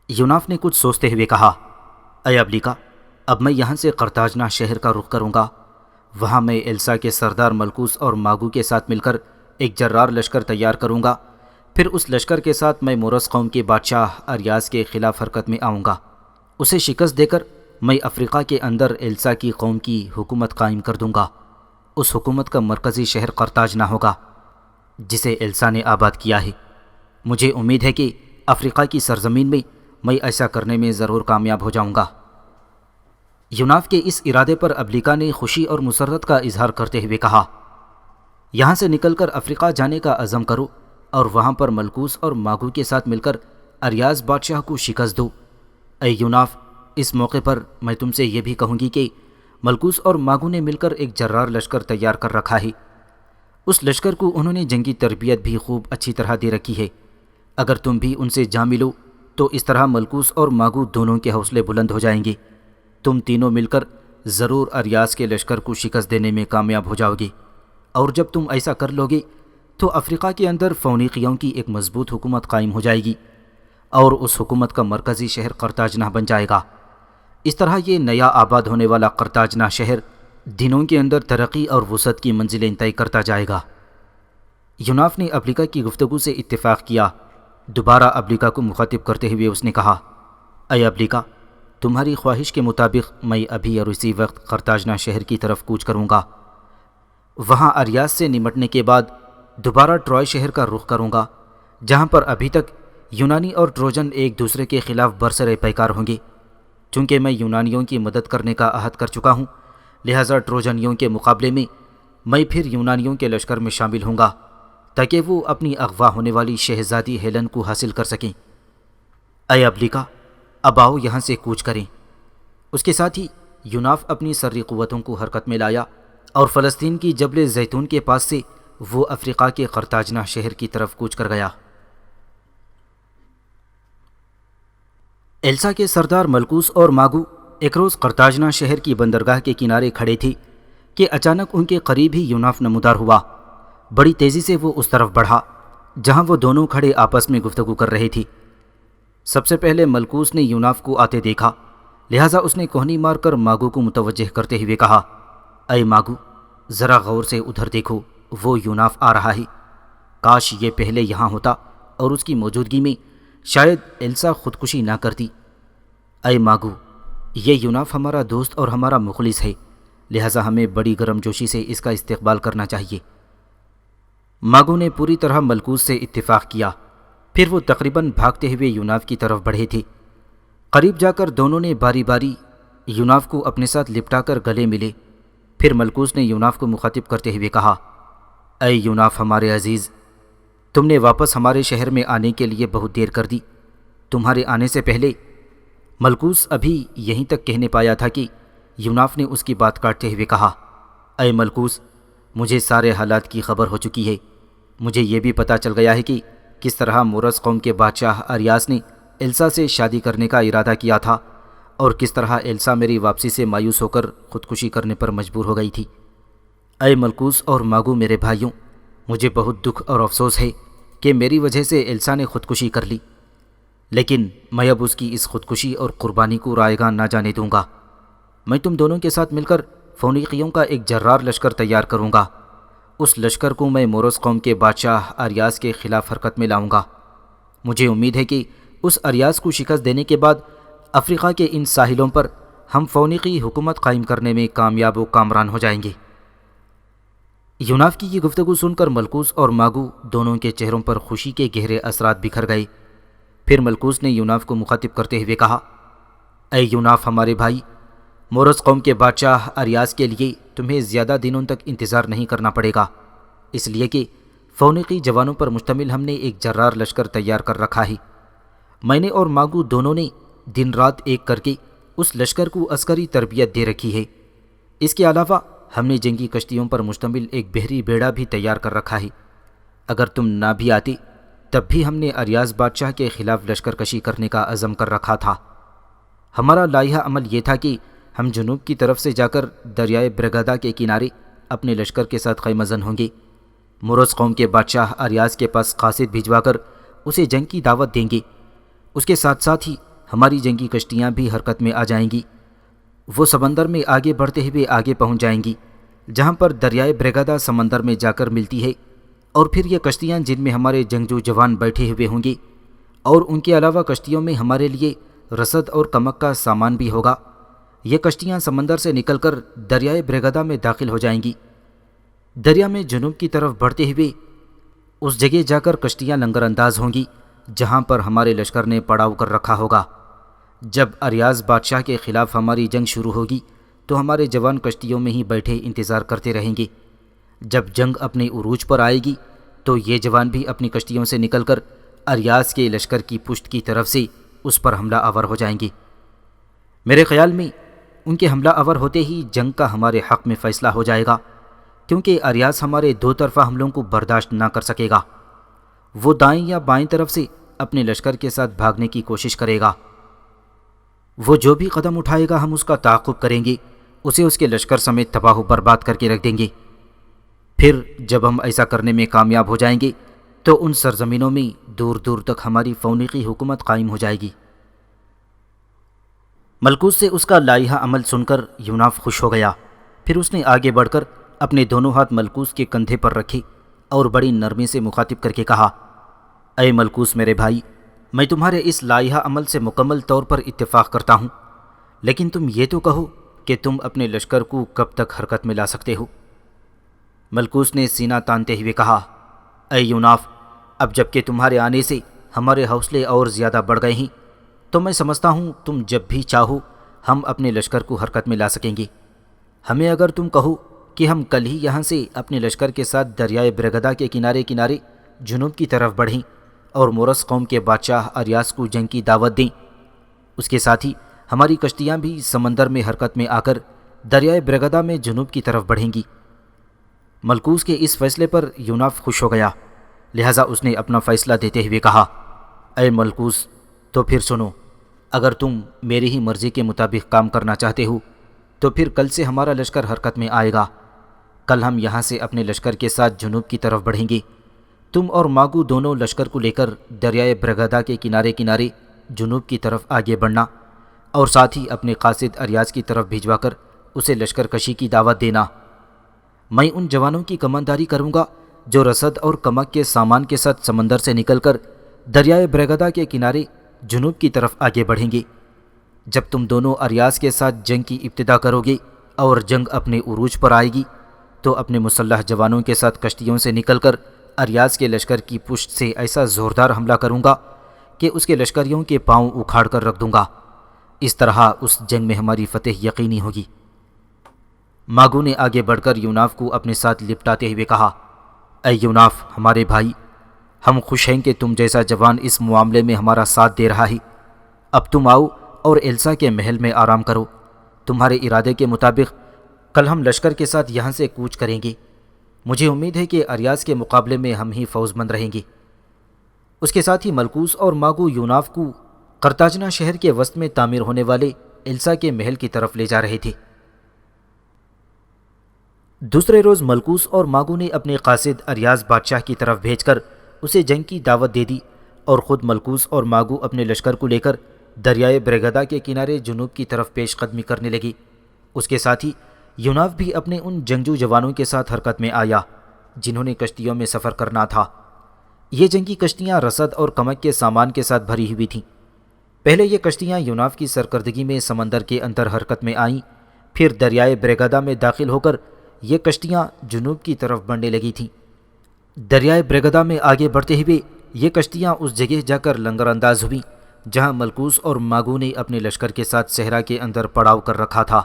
یوناف نے کچھ سوچتے ہوئے کہا، اے ابلیکا، اب میں یہاں سے قرطاجنہ شہر کا رخ کروں گا۔ وہاں میں ایلسا کے سردار ملکوس اور ماگو کے ساتھ مل کر ایک جرار لشکر تیار کروں گا۔ پھر اس لشکر کے ساتھ میں موروث قوم کے بادشاہ اریاس کے خلاف حرکت میں آؤں گا۔ اسے شکست دے کر میں افریقہ کے اندر ایلسا کی قوم کی حکومت قائم کر دوں گا۔ اس حکومت کا مرکزی شہر قرطاجنہ ہوگا، جسے ایلسا نے آباد کیا ہے۔ مجھے امید ہے کہ افریقہ کی سرزمین میں ایسا کرنے میں ضرور کامیاب ہو جاؤں گا۔ یوناف کے اس ارادے پر ابلیکا نے خوشی اور مسرت کا اظہار کرتے ہوئے کہا، یہاں سے نکل کر افریقہ جانے کا عزم کرو اور وہاں پر ملکوس اور ماگو کے ساتھ مل کر اریاس بادشاہ کو شکست دو۔ اے یوناف، اس موقع پر میں تم سے یہ بھی کہوں گی کہ ملکوس اور ماگو نے مل کر ایک جرار لشکر تیار کر رکھا ہے۔ اس لشکر کو انہوں نے جنگی تربیت بھی خوب اچھی طرح دے رکھی ہے۔ اگر تم بھی ان سے جا ملو تو اس طرح ملکوس اور ماگو دونوں کے حوصلے بلند ہو جائیں گے۔ تم تینوں مل کر ضرور اریاس کے لشکر کو شکست دینے میں کامیاب ہو جاؤ گے، اور جب تم ایسا کر لو گے تو افریقہ کے اندر فونیقیوں کی ایک مضبوط حکومت قائم ہو جائے گی اور اس حکومت کا مرکزی شہر قرطاجنہ بن جائے گا۔ اس طرح یہ نیا آباد ہونے والا قرطاجنہ شہر دنوں کے اندر ترقی اور وسعت کی منزلیں طے کرتا جائے گا۔ یوناف نے ابلیکا کی گفتگو سے اتفاق کیا۔ دوبارہ ابلیکا کو مخاطب کرتے ہوئے اس نے کہا، اے ابلیکا، تمہاری خواہش کے مطابق میں ابھی اور اسی وقت قرطاجنہ شہر کی طرف کوچ کروں گا۔ وہاں اریاس سے نمٹنے کے بعد دوبارہ ٹرائے شہر کا رخ کروں گا، جہاں پر ابھی تک یونانی اور ٹروجن ایک دوسرے کے خلاف برسر پیکار ہوں گے۔ چونکہ میں یونانیوں کی مدد کرنے کا عہد کر چکا ہوں، لہٰذا ٹروجنیوں کے مقابلے میں پھر یونانیوں کے لشکر میں شامل ہوں گا تاکہ وہ اپنی اغوا ہونے والی شہزادی ہیلن کو حاصل کر سکیں۔ اے ابلیکا، اب آؤ یہاں سے کوچ کریں۔ اس کے ساتھ ہی یوناف اپنی سری قوتوں کو حرکت میں لایا اور فلسطین کی جبل زیتون کے پاس سے وہ افریقہ کے قرطاجنہ شہر کی طرف کوچ کر گیا۔ ایلسا کے سردار ملکوس اور ماگو ایک روز قرطاجنہ شہر کی بندرگاہ کے کنارے کھڑے تھے کہ اچانک ان کے قریب ہی یوناف نمودار ہوا۔ بڑی تیزی سے وہ اس طرف بڑھا جہاں وہ دونوں کھڑے آپس میں گفتگو کر رہے تھے۔ سب سے پہلے ملکوس نے یوناف کو آتے دیکھا، لہٰذا اس نے کوہنی مار کر ماگو کو متوجہ کرتے ہوئے کہا، اے ماگو، ذرا غور سے ادھر دیکھو، وہ یوناف آ رہا ہے۔ کاش یہ پہلے یہاں ہوتا اور اس کی موجودگی میں شاید ایلسا خودکشی نہ کرتی۔ اے ماگو، یہ یوناف ہمارا دوست اور ہمارا مخلص ہے، لہٰذا ہمیں بڑی گرم جوشی سے اس کا استقبال کرنا چاہیے۔ ماگو نے پوری طرح ملکوس سے اتفاق کیا، پھر وہ تقریباً بھاگتے ہوئے یوناف کی طرف بڑھے تھے۔ قریب جا کر دونوں نے باری باری یوناف کو اپنے ساتھ لپٹا کر گلے ملے۔ پھر ملکوس نے یوناف کو مخاطب کرتے ہوئے کہا، اے یوناف ہمارے عزیز، تم نے واپس ہمارے شہر میں آنے کے لیے بہت دیر کر دی۔ تمہارے آنے سے پہلے ملکوس ابھی یہیں تک کہنے پایا تھا کہ یوناف نے اس کی بات کاٹتے ہوئے کہا، اے ملکوس، مجھے سارے حالات کی خبر ہو چکی ہے۔ مجھے یہ بھی پتہ چل گیا ہے کہ کس طرح موروث قوم کے بادشاہ اریاس نے ایلسا سے شادی کرنے کا ارادہ کیا تھا اور کس طرح ایلسا میری واپسی سے مایوس ہو کر خودکشی کرنے پر مجبور ہو گئی تھی۔ اے ملکوس اور ماگو میرے بھائیوں، مجھے بہت دکھ اور افسوس ہے کہ میری وجہ سے ایلسا نے خودکشی کر لی، لیکن میں اب اس کی اس خودکشی اور قربانی کو رائیگاں نہ جانے دوں گا۔ میں تم دونوں کے ساتھ مل کر فونیقیوں کا ایک جرار لشکر تیار کروں گا۔ اس لشکر کو میں موروث قوم کے بادشاہ اریاس کے خلاف حرکت میں لاؤں گا۔ مجھے امید ہے کہ اس اریاس کو شکست دینے کے بعد افریقہ کے ان ساحلوں پر ہم فونیقی حکومت قائم کرنے میں کامیاب و کامران ہو جائیں گے۔ یوناف کی یہ گفتگو سن کر ملکوس اور ماگو دونوں کے چہروں پر خوشی کے گہرے اثرات بکھر گئے۔ پھر ملکوس نے یوناف کو مخاطب کرتے ہوئے کہا، اے یوناف ہمارے بھائی، موروث قوم کے بادشاہ اریاس کے لیے تمہیں زیادہ دنوں تک انتظار نہیں کرنا پڑے گا، اس لیے کہ فونیقی جوانوں پر مشتمل ہم نے ایک جرار لشکر تیار کر رکھا ہے۔ میں نے اور ماگو دونوں نے دن رات ایک کر کے اس لشکر کو عسکری تربیت دے رکھی ہے۔ اس کے علاوہ ہم نے جنگی کشتیوں پر مشتمل ایک بحری بیڑا بھی تیار کر رکھا ہے۔ اگر تم نہ بھی آتے تب بھی ہم نے اریاس بادشاہ کے خلاف لشکر کشی کرنے کا عزم کر رکھا تھا۔ ہمارا لائحہ عمل یہ تھا کہ ہم جنوب کی طرف سے جا کر دریائے برگادا کے کنارے اپنے لشکر کے ساتھ خیمہ زن ہوں گے، موروث قوم کے بادشاہ اریاس کے پاس قاصد بھجوا کر اسے جنگ کی دعوت دیں گے۔ اس کے ساتھ ساتھ ہی ہماری جنگی کشتیاں بھی حرکت میں آ جائیں گی۔ وہ سمندر میں آگے بڑھتے ہوئے آگے پہنچ جائیں گی جہاں پر دریائے برگادا سمندر میں جا کر ملتی ہے، اور پھر یہ کشتیاں جن میں ہمارے جنگجو جوان بیٹھے ہوئے ہوں گے، اور ان کے علاوہ کشتیوں میں ہمارے لیے رسد اور کمک کا سامان بھی ہوگا، یہ کشتیاں سمندر سے نکل کر دریائے برگادا میں داخل ہو جائیں گی۔ دریا میں جنوب کی طرف بڑھتے ہوئے اس جگہ جا کر کشتیاں لنگر انداز ہوں گی جہاں پر ہمارے لشکر نے پڑاؤ کر رکھا ہوگا۔ جب اریاس بادشاہ کے خلاف ہماری جنگ شروع ہوگی تو ہمارے جوان کشتیوں میں ہی بیٹھے انتظار کرتے رہیں گے۔ جب جنگ اپنے عروج پر آئے گی تو یہ جوان بھی اپنی کشتیوں سے نکل کر اریاس کے لشکر کی پشت کی طرف سے اس پر حملہ آور ہو جائیں گے۔ میرے خیال میں ان کے حملہ آور ہوتے ہی جنگ کا ہمارے حق میں فیصلہ ہو جائے گا، کیونکہ اریاس ہمارے دو طرفہ حملوں کو برداشت نہ کر سکے گا۔ وہ دائیں یا بائیں طرف سے اپنے لشکر کے ساتھ بھاگنے کی کوشش کرے گا۔ وہ جو بھی قدم اٹھائے گا ہم اس کا تعاقب کریں گے، اسے اس کے لشکر سمیت تباہ و برباد کر کے رکھ دیں گے۔ پھر جب ہم ایسا کرنے میں کامیاب ہو جائیں گے تو ان سرزمینوں میں دور دور تک ہماری فونیقی حکومت قائم ہو جائے گی۔ ملکوس سے اس کا لائحہ عمل سن کر یوناف خوش ہو گیا۔ پھر اس نے آگے بڑھ کر اپنے دونوں ہاتھ ملکوس کے کندھے پر رکھے اور بڑی نرمی سے مخاطب کر کے کہا، اے ملکوس میرے بھائی، میں تمہارے اس لائحہ عمل سے مکمل طور پر اتفاق کرتا ہوں، لیکن تم یہ تو کہو کہ تم اپنے لشکر کو کب تک حرکت میں لا سکتے ہو؟ ملکوس نے سینہ تانتے ہوئے کہا، اے یوناف، اب جب کہ تمہارے آنے سے ہمارے حوصلے اور زیادہ بڑھ گئے ہیں تو میں سمجھتا ہوں تم جب بھی چاہو ہم اپنے لشکر کو حرکت میں لا سکیں گے۔ ہمیں اگر تم کہو کہ ہم کل ہی یہاں سے اپنے لشکر کے ساتھ دریائے برگدا کے کنارے کنارے جنوب کی طرف بڑھیں اور موروث قوم کے بادشاہ اریاس کو جنگ کی دعوت دیں، اس کے ساتھ ہی ہماری کشتیاں بھی سمندر میں حرکت میں آ کر دریائے برگدا میں جنوب کی طرف بڑھیں گی۔ ملکوس کے اس فیصلے پر یوناف خوش ہو گیا، لہٰذا اس نے اپنا فیصلہ دیتے ہوئے کہا، اے ملکوس، تو پھر سنو، اگر تم میری ہی مرضی کے مطابق کام کرنا چاہتے ہو تو پھر کل سے ہمارا لشکر حرکت میں آئے گا۔ کل ہم یہاں سے اپنے لشکر کے ساتھ جنوب کی طرف بڑھیں گے۔ تم اور ماگو دونوں لشکر کو لے کر دریائے برگدا کے کنارے کنارے جنوب کی طرف آگے بڑھنا، اور ساتھ ہی اپنے قاصد اریاس کی طرف بھجوا کر اسے لشکر کشی کی دعوت دینا۔ میں ان جوانوں کی کمانداری کروں گا جو رسد اور کمک کے سامان کے ساتھ سمندر سے نکل کر دریائے برگدا کے کنارے جنوب کی طرف آگے بڑھیں گے۔ جب تم دونوں اریاس کے ساتھ جنگ کی ابتدا کرو گے اور جنگ اپنے عروج پر آئے گی تو اپنے مسلح جوانوں کے ساتھ کشتیوں سے نکل کر اریاس کے لشکر کی پشت سے ایسا زوردار حملہ کروں گا کہ اس کے لشکریوں کے پاؤں اکھاڑ کر رکھ دوں گا۔ اس طرح اس جنگ میں ہماری فتح یقینی ہوگی۔ ماگو نے آگے بڑھ کر یوناف کو اپنے ساتھ لپٹاتے ہوئے کہا، اے یوناف ہمارے بھائی، ہم خوش ہیں کہ تم جیسا جوان اس معاملے میں ہمارا ساتھ دے رہا ہے۔ اب تم آؤ اور ایلسا کے محل میں آرام کرو۔ تمہارے ارادے کے مطابق کل ہم لشکر کے ساتھ یہاں سے کوچ کریں گے۔ مجھے امید ہے کہ اریاس کے مقابلے میں ہم ہی فوز مند رہیں گے۔ اس کے ساتھ ہی ملکوس اور ماگو یوناف کو قرطاجنہ شہر کے وسط میں تعمیر ہونے والے ایلسا کے محل کی طرف لے جا رہے تھے۔ دوسرے روز ملکوس اور ماگو نے اپنے قاصد اریاس بادشاہ کی طرف بھیج کر اسے جنگ کی دعوت دے دی اور خود ملکوس اور ماگو اپنے لشکر کو لے کر دریائے برگدا کے کنارے جنوب کی طرف پیش قدمی کرنے لگی۔ اس کے ساتھ ہی یوناف بھی اپنے ان جنگجو جوانوں کے ساتھ حرکت میں آیا جنہوں نے کشتیوں میں سفر کرنا تھا۔ یہ جنگی کشتیاں رسد اور کمک کے سامان کے ساتھ بھری ہوئی تھیں۔ پہلے یہ کشتیاں یوناف کی سرکردگی میں سمندر کے اندر حرکت میں آئیں، پھر دریائے برگدا میں داخل ہو کر یہ کشتیاں جنوب کی طرف بڑھنے لگی تھیں۔ دریائے برگدا میں آگے بڑھتے ہوئے یہ کشتیاں اس جگہ جا کر لنگر انداز ہوئیں جہاں ملکوس اور ماگو نے اپنے لشکر کے ساتھ صحرا کے اندر پڑاؤ کر رکھا تھا۔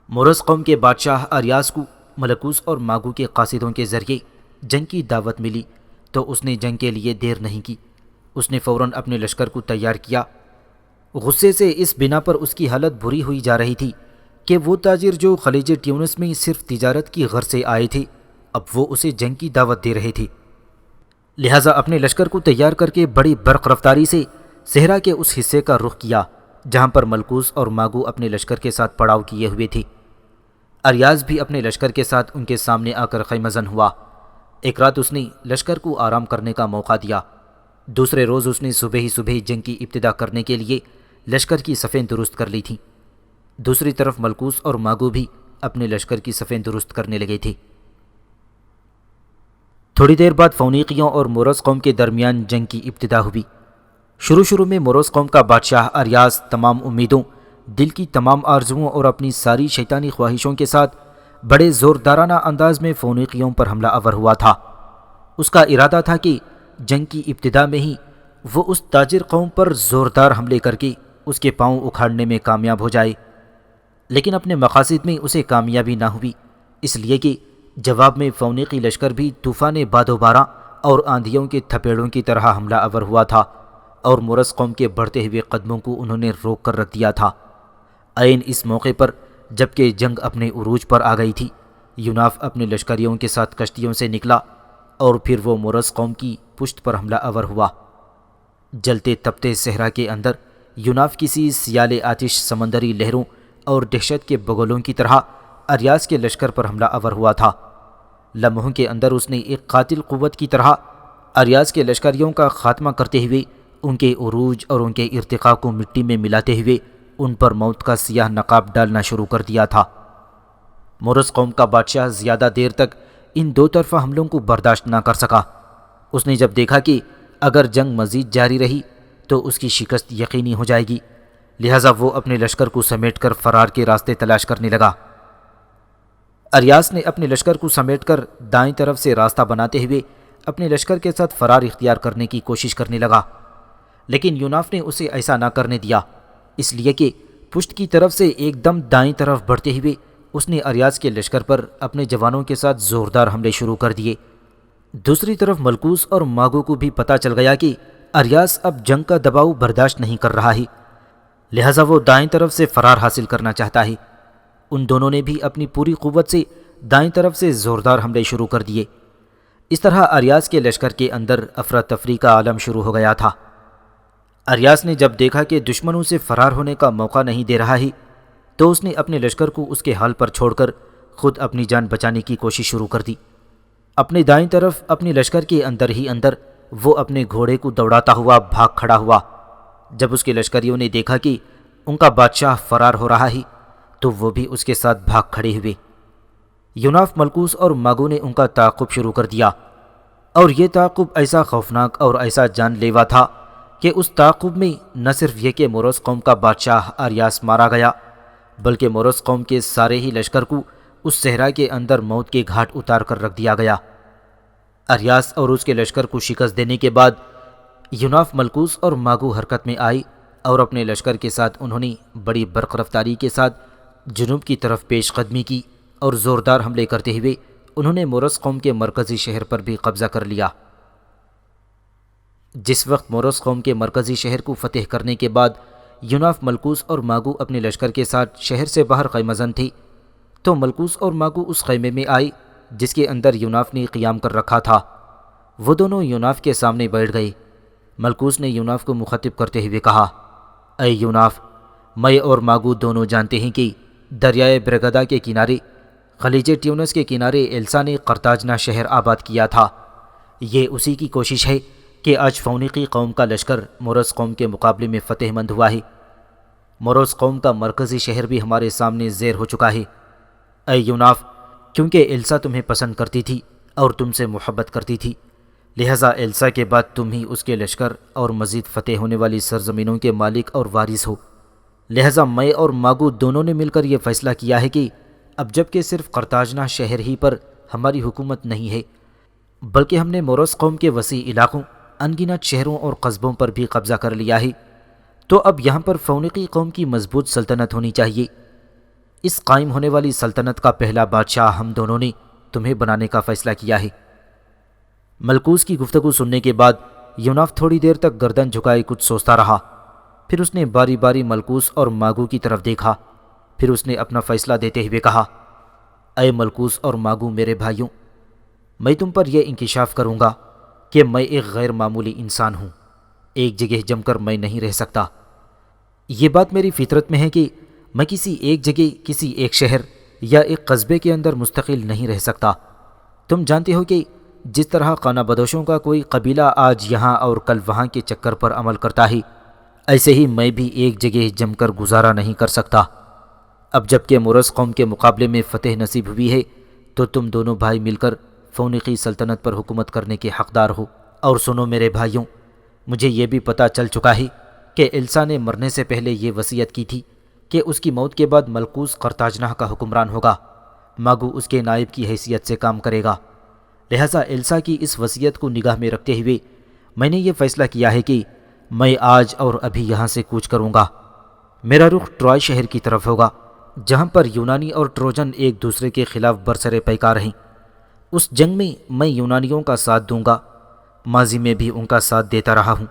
مورس قوم کے بادشاہ اریاس کو ملکوس اور ماگو کے قاصدوں کے ذریعے جنگ کی دعوت ملی تو اس نے جنگ کے لیے دیر نہیں کی۔ اس نے فوراً اپنے لشکر کو تیار کیا۔ غصے سے اس بنا پر اس کی حالت بری ہوئی جا رہی تھی کہ وہ تاجر جو خلیج ٹیونس میں صرف تجارت کی غرض سے آئے تھے اب وہ اسے جنگ کی دعوت دے رہے تھے۔ لہٰذا اپنے لشکر کو تیار کر کے بڑی برق رفتاری سے صحرا کے اس حصے کا رخ کیا جہاں پر ملکوس اور ماگو اپنے لشکر کے ساتھ پڑاؤ کیے ہوئے تھے۔ اریاز بھی اپنے لشکر کے ساتھ ان کے سامنے آ کر خیمہ زن ہوا۔ ایک رات اس نے لشکر کو آرام کرنے کا موقع دیا۔ دوسرے روز اس نے صبح ہی صبح جنگ کی ابتدا کرنے کے لیے لشکر کی صفیں درست کر لی تھیں۔ دوسری طرف ملکوس اور ماگو بھی اپنے لشکر کی صفیں درست کرنے لگے تھے۔ تھوڑی دیر بعد فونیقیوں اور مورس قوم کے درمیان جنگ کی ابتدا ہوئی۔ شروع میں مورس قوم کا بادشاہ اریاس تمام امیدوں، دل کی تمام آرزوؤں اور اپنی ساری شیطانی خواہشوں کے ساتھ بڑے زوردارانہ انداز میں فونیقیوں پر حملہ آور ہوا تھا۔ اس کا ارادہ تھا کہ جنگ کی ابتدا میں ہی وہ اس تاجر قوم پر زوردار حملے کر کے اس کے پاؤں اکھاڑنے میں کامیاب ہو جائے، لیکن اپنے مقاصد میں اسے کامیابی نہ ہوئی، اس لیے کہ جواب میں فونیقی لشکر بھی طوفان باد و باراں اور آندھیوں کے تھپیڑوں کی طرح حملہ آور ہوا تھا اور مورس قوم کے بڑھتے ہوئے قدموں کو انہوں نے روک کر رکھ دیا تھا۔ عین اس موقع پر جبکہ جنگ اپنے عروج پر آ گئی تھی، یوناف اپنے لشکریوں کے ساتھ کشتیوں سے نکلا اور پھر وہ مورس قوم کی پشت پر حملہ آور ہوا۔ جلتے تپتے صحرا کے اندر یوناف کسی سیال آتش سمندری لہروں اور دہشت کے بگولوں کی طرح اریاس کے لشکر پر حملہ آور ہوا تھا۔ لمحوں کے اندر اس نے ایک قاتل قوت کی طرح اریاس کے لشکریوں کا خاتمہ کرتے ہوئے ان کے عروج اور ان کے ارتقاء کو مٹی میں ملاتے ہوئے ان پر موت کا سیاہ نقاب ڈالنا شروع کر دیا تھا۔ مورس قوم کا بادشاہ زیادہ دیر تک ان دو طرفہ حملوں کو برداشت نہ کر سکا۔ اس نے جب دیکھا کہ اگر جنگ مزید جاری رہی تو اس کی شکست یقینی ہو جائے گی، لہٰذا وہ اپنے لشکر کو سمیٹ کر فرار کے راستے تلاش کرنے لگا۔ اریاس نے اپنے لشکر کو سمیٹ کر دائیں طرف سے راستہ بناتے ہوئے اپنے لشکر کے ساتھ فرار اختیار کرنے کی کوشش کرنے لگا، لیکن یوناف نے اسے ایسا نہ کرنے دیا، اس لیے کہ پشت کی طرف سے ایک دم دائیں طرف بڑھتے ہوئے اس نے اریاس کے لشکر پر اپنے جوانوں کے ساتھ زوردار حملے شروع کر دیے۔ دوسری طرف ملکوس اور ماگو کو بھی پتہ چل گیا کہ اریاس اب جنگ کا دباؤ برداشت نہیں کر رہا ہے، لہٰذا وہ دائیں طرف سے فرار حاصل کرنا چاہتا ہے۔ ان دونوں نے بھی اپنی پوری قوت سے دائیں طرف سے زوردار حملے شروع کر دیے۔ اس طرح اریاس کے لشکر کے اندر افراتفری کا عالم شروع ہو گیا تھا۔ اریاس نے جب دیکھا کہ دشمنوں سے فرار ہونے کا موقع نہیں دے رہا ہے تو اس نے اپنے لشکر کو اس کے حال پر چھوڑ کر خود اپنی جان بچانے کی کوشش شروع کر دی۔ اپنے دائیں طرف اپنے لشکر کے اندر ہی اندر وہ اپنے گھوڑے کو دوڑاتا ہوا بھاگ کھڑا ہوا۔ جب اس کے لشکریوں نے دیکھا کہ ان کا بادشاہ فرار ہو رہا ہے تو وہ بھی اس کے ساتھ بھاگ کھڑے ہوئے۔ یوناف، ملکوس اور ماگو نے ان کا تعاقب شروع کر دیا، اور یہ تعاقب ایسا خوفناک اور ایسا جان لیوا تھا کہ اس تعاقب میں نہ صرف یہ کہ مورس قوم کا بادشاہ اریاس مارا گیا، بلکہ مورس قوم کے سارے ہی لشکر کو اس صحرا کے اندر موت کے گھاٹ اتار کر رکھ دیا گیا۔ اریاس اور اس کے لشکر کو شکست دینے کے بعد یوناف، ملکوس اور ماگو حرکت میں آئی اور اپنے لشکر کے ساتھ انہوں نے بڑی برق رفتاری کے ساتھ جنوب کی طرف پیش قدمی کی اور زوردار حملے کرتے ہوئے انہوں نے مورس قوم کے مرکزی شہر پر بھی قبضہ کر لیا۔ جس وقت مورس قوم کے مرکزی شہر کو فتح کرنے کے بعد یوناف، ملکوس اور ماگو اپنے لشکر کے ساتھ شہر سے باہر خیمہ زن تھے تو ملکوس اور ماگو اس خیمے میں آئے جس کے اندر یوناف نے قیام کر رکھا تھا۔ وہ دونوں یوناف کے سامنے بیٹھ گئے۔ ملکوس نے یوناف کو مخاطب کرتے ہوئے کہا، اے یوناف، میں اور ماگو دونوں جانتے ہیں کہ دریائے برگدا کے کنارے، خلیج ٹیونس کے کنارے ایلسا نے قرتاجنہ شہر آباد کیا تھا۔ یہ اسی کی کوشش ہے کہ آج فونیقی قوم کا لشکر موروث قوم کے مقابلے میں فتح مند ہوا ہے۔ موروث قوم کا مرکزی شہر بھی ہمارے سامنے زیر ہو چکا ہے۔ اے یوناف، کیونکہ ایلسا تمہیں پسند کرتی تھی اور تم سے محبت کرتی تھی، لہٰذا ایلسا کے بعد تم ہی اس کے لشکر اور مزید فتح ہونے والی سرزمینوں کے مالک اور وارث ہو۔ لہٰذا میں اور ماگو دونوں نے مل کر یہ فیصلہ کیا ہے کہ اب جب کہ صرف قرطاجنہ شہر ہی پر ہماری حکومت نہیں ہے، بلکہ ہم نے موروث قوم کے وسیع علاقوں، ان گنت شہروں اور قصبوں پر بھی قبضہ کر لیا ہے، تو اب یہاں پر فونیقی قوم کی مضبوط سلطنت ہونی چاہیے۔ اس قائم ہونے والی سلطنت کا پہلا بادشاہ ہم دونوں نے تمہیں بنانے کا فیصلہ کیا ہے۔ ملکوس کی گفتگو سننے کے بعد یوناف تھوڑی دیر تک گردن جھکائے کچھ سوچتا رہا، پھر اس نے باری باری ملکوس اور ماگو کی طرف دیکھا، پھر اس نے اپنا فیصلہ دیتے ہوئے کہا، اے ملکوس اور ماگو میرے بھائیوں، میں تم پر یہ انکشاف کروں گا کہ میں ایک غیر معمولی انسان ہوں، ایک جگہ جم کر میں نہیں رہ سکتا۔ یہ بات میری فطرت میں ہے کہ میں کسی ایک جگہ، کسی ایک شہر یا ایک قصبے کے اندر مستقل نہیں رہ سکتا۔ تم جانتے ہو کہ جس طرح خانہ بدوشوں کا کوئی قبیلہ آج یہاں اور کل وہاں کے چکر پر عمل کرتا ہے، ایسے ہی میں بھی ایک جگہ جم کر گزارا نہیں کر سکتا۔ اب جب کہ موروث قوم کے مقابلے میں فتح نصیب ہوئی ہے تو تم دونوں بھائی مل کر فونیقی سلطنت پر حکومت کرنے کے حقدار ہو۔ اور سنو میرے بھائیوں، مجھے یہ بھی پتہ چل چکا ہے کہ ایلسا نے مرنے سے پہلے یہ وصیت کی تھی کہ اس کی موت کے بعد ملکوس قرطاجنہ کا حکمران ہوگا، ماگو اس کے نائب کی حیثیت سے کام کرے گا۔ لہٰذا ایلسا کی اس وصیت کو نگاہ میں رکھتے ہوئے میں نے یہ فیصلہ کیا ہے کہ میں آج اور ابھی یہاں سے کوچ کروں گا۔ میرا رخ ٹرائے شہر کی طرف ہوگا، جہاں پر یونانی اور ٹروجن ایک دوسرے کے خلاف برسر پیکار ہیں۔ اس جنگ میں یونانیوں کا ساتھ دوں گا، ماضی میں بھی ان کا ساتھ دیتا رہا ہوں۔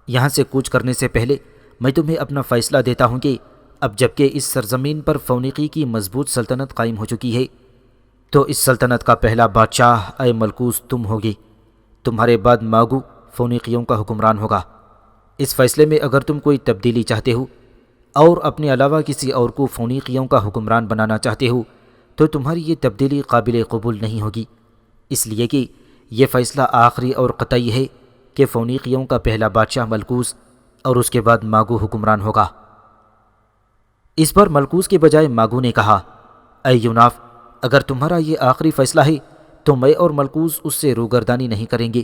یہاں سے کوچ کرنے سے پہلے میں تمہیں اپنا فیصلہ دیتا ہوں کہ اب جب کہ اس سرزمین پر فونیقی کی مضبوط سلطنت قائم ہو چکی ہے، تو اس سلطنت کا پہلا بادشاہ اے ملکوس تم ہوگے، تمہارے بعد ماگو فونیقیوں کا حکمران ہوگا۔ اس فیصلے میں اگر تم کوئی تبدیلی چاہتے ہو اور اپنے علاوہ کسی اور کو فونیقیوں کا حکمران بنانا چاہتے ہو تو تمہاری یہ تبدیلی قابل قبول نہیں ہوگی، اس لیے کہ یہ فیصلہ آخری اور قطعی ہے کہ فونیقیوں کا پہلا بادشاہ ملکوس اور اس کے بعد ماگو حکمران ہوگا۔ اس پر ملکوس کے بجائے ماگو نے کہا، اے یوناف، اگر تمہارا یہ آخری فیصلہ ہے تو میں اور ملکوس اس سے روگردانی نہیں کریں گے۔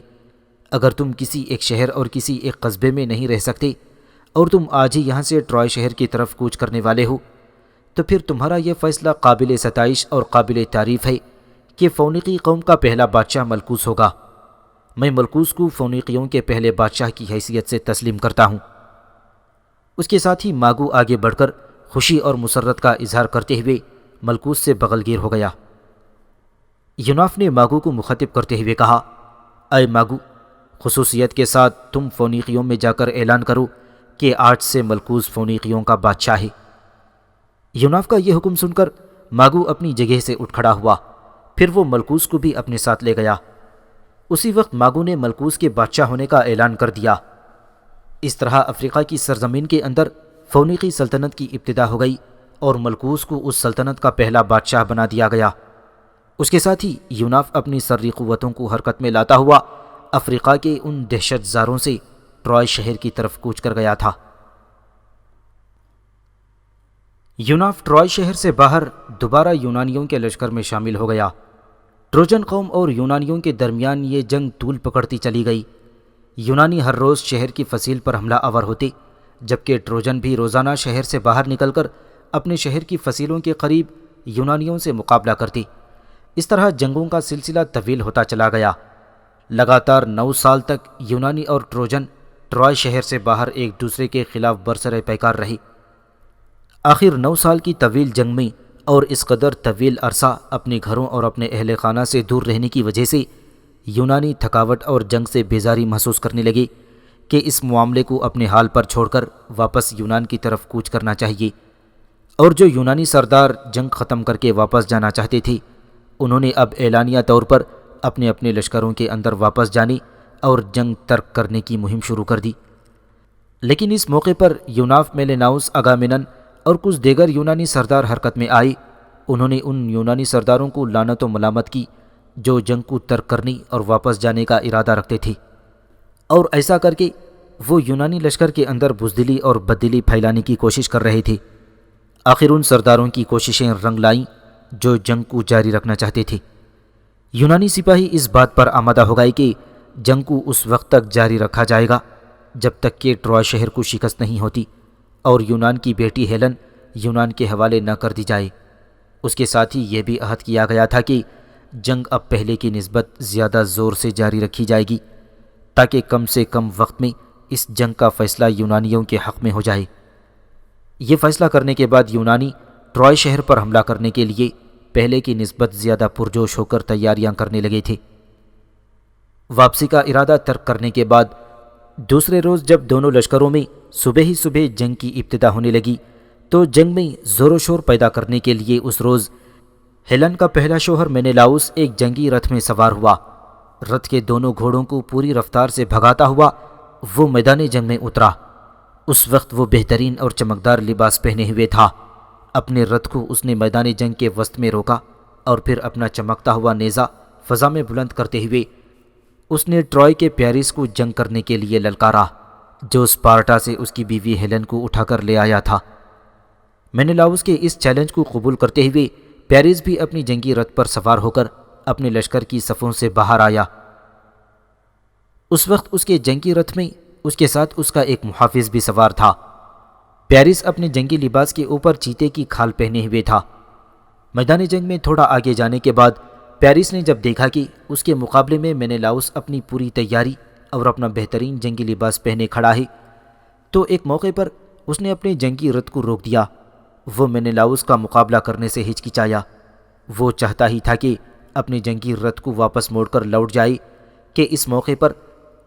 اگر تم کسی ایک شہر اور کسی ایک قصبے میں نہیں رہ سکتے اور تم آج ہی یہاں سے ٹرائے شہر کی طرف کوچ کرنے والے ہو، تو پھر تمہارا یہ فیصلہ قابل ستائش اور قابل تعریف ہے کہ فونیقی قوم کا پہلا بادشاہ ملکوس ہوگا۔ میں ملکوس کو فونیقیوں کے پہلے بادشاہ کی حیثیت سے تسلیم کرتا ہوں۔ اس کے ساتھ ہی ماگو آگے بڑھ کر خوشی اور مسرت کا اظہار کرتے ہوئے ملکوس سے بغل گیر ہو گیا۔ یوناف نے ماگو کو مخاطب کرتے ہوئے کہا، اے ماگو، خصوصیت کے ساتھ تم فونیقیوں میں جا کر اعلان کرو کہ آج سے ملکوس فونیقیوں کا بادشاہ ہے۔ یوناف کا یہ حکم سن کر ماگو اپنی جگہ سے اٹھ کھڑا ہوا، پھر وہ ملکوس کو بھی اپنے ساتھ لے گیا۔ اسی وقت ماگو نے ملکوس کے بادشاہ ہونے کا اعلان کر دیا۔ اس طرح افریقہ کی سرزمین کے اندر فونیقی سلطنت کی ابتدا ہو گئی اور ملکوس کو اس سلطنت کا پہلا بادشاہ بنا دیا گیا۔ اس کے ساتھ ہی یوناف اپنی سری قوتوں کو حرکت میں لاتا ہوا افریقہ کے ان دہشت زاروں سے ٹرائے شہر کی طرف کوچ کر گیا تھا۔ یوناف ٹرائے شہر سے باہر دوبارہ یونانیوں کے لشکر میں شامل ہو گیا۔ ٹروجن قوم اور یونانیوں کے درمیان یہ جنگ طول پکڑتی چلی گئی۔ یونانی ہر روز شہر کی فصیل پر حملہ آور ہوتے، جبکہ ٹروجن بھی روزانہ شہر سے باہر نکل کر اپنے شہر کی فصیلوں کے قریب یونانیوں سے مقابلہ کرتے۔ اس طرح جنگوں کا سلسلہ طویل ہوتا چلا گیا۔ لگاتار 9 سال تک یونانی اور ٹروجن ٹرائے شہر سے باہر ایک دوسرے کے خلاف برسر پیکار رہے۔ آخر 9 سال کی طویل جنگ میں اور اس قدر طویل عرصہ اپنے گھروں اور اپنے اہل خانہ سے دور رہنے کی وجہ سے یونانی تھکاوٹ اور جنگ سے بیزاری محسوس کرنے لگے کہ اس معاملے کو اپنے حال پر چھوڑ کر واپس یونان کی طرف کوچ کرنا چاہیے۔ اور جو یونانی سردار جنگ ختم کر کے واپس جانا چاہتے تھے، انہوں نے اب اعلانیہ طور پر اپنے اپنے لشکروں کے اندر واپس جانے اور جنگ ترک کرنے کی مہم شروع کر دی۔ لیکن اس موقع پر یوناف میلیناؤس اگامنن اور کچھ دیگر یونانی سردار حرکت میں آئے۔ انہوں نے ان یونانی سرداروں کو لعنت و ملامت کی جو جنگ کو ترک کرنے اور واپس جانے کا ارادہ رکھتے تھے، اور ایسا کر کے وہ یونانی لشکر کے اندر بزدلی اور بددلی پھیلانے کی کوشش کر رہے تھے۔ آخر ان سرداروں کی کوششیں رنگ لائیں جو جنگ کو جاری رکھنا چاہتے تھے۔ یونانی سپاہی اس بات پر آمادہ ہو گئے کہ جنگ کو اس وقت تک جاری رکھا جائے گا جب تک کہ ٹرائے شہر کو شکست نہیں ہوتی اور یونان کی بیٹی ہیلن یونان کے حوالے نہ کر دی جائے۔ اس کے ساتھ ہی یہ بھی عہد کیا گیا تھا کہ جنگ اب پہلے کی نسبت زیادہ زور سے جاری رکھی جائے گی تاکہ کم سے کم وقت میں اس جنگ کا فیصلہ یونانیوں کے حق میں ہو جائے۔ یہ فیصلہ کرنے کے بعد یونانی ٹرائے شہر پر حملہ کرنے کے لیے پہلے کی نسبت زیادہ پرجوش ہو کر تیاریاں کرنے لگے تھے۔ واپسی کا ارادہ ترک کرنے کے بعد دوسرے روز جب دونوں لشکروں میں صبح ہی صبح جنگ کی ابتدا ہونے لگی تو جنگ میں زور و شور پیدا کرنے کے لیے اس روز ہیلن کا پہلا شوہر مینیلاؤس ایک جنگی رتھ میں سوار ہوا۔ رتھ کے دونوں گھوڑوں کو پوری رفتار سے بھگاتا ہوا وہ میدان جنگ میں اترا۔ اس وقت وہ بہترین اور چمکدار لباس پہنے ہوئے تھا۔ اپنے رتھ کو اس نے میدان جنگ کے وسط میں روکا اور پھر اپنا چمکتا ہوا نیزہ فضا میں بلند کرتے ہوئے اس نے ٹرائے کے پیرس کو جنگ کرنے کے لیے للکارا، جو اسپارٹا سے اس کی بیوی ہیلن کو اٹھا کر لے آیا تھا۔ مینیلاؤس کے اس چیلنج کو قبول کرتے ہوئے پیرس بھی اپنی جنگی رتھ پر سوار ہو کر اپنے لشکر کی صفوں سے باہر آیا۔ اس وقت اس کے جنگی رتھ میں اس کے ساتھ اس کا ایک محافظ بھی سوار تھا۔ پیرس اپنے جنگی لباس کے اوپر چیتے کی کھال پہنے ہوئے تھا۔ میدان جنگ میں تھوڑا آگے جانے کے بعد پیرس نے جب دیکھا کہ اس کے مقابلے میں مینیلاؤس اپنی پوری تیاری اور اپنا بہترین جنگی لباس پہنے کھڑا ہے تو ایک موقع پر اس نے اپنے جنگی رتھ کو روک دیا۔ وہ مینیلاؤس کا مقابلہ کرنے سے ہچکچایا۔ وہ چاہتا ہی تھا کہ اپنے جنگی رتھ کو واپس موڑ کر لوٹ جائے کہ اس موقع پر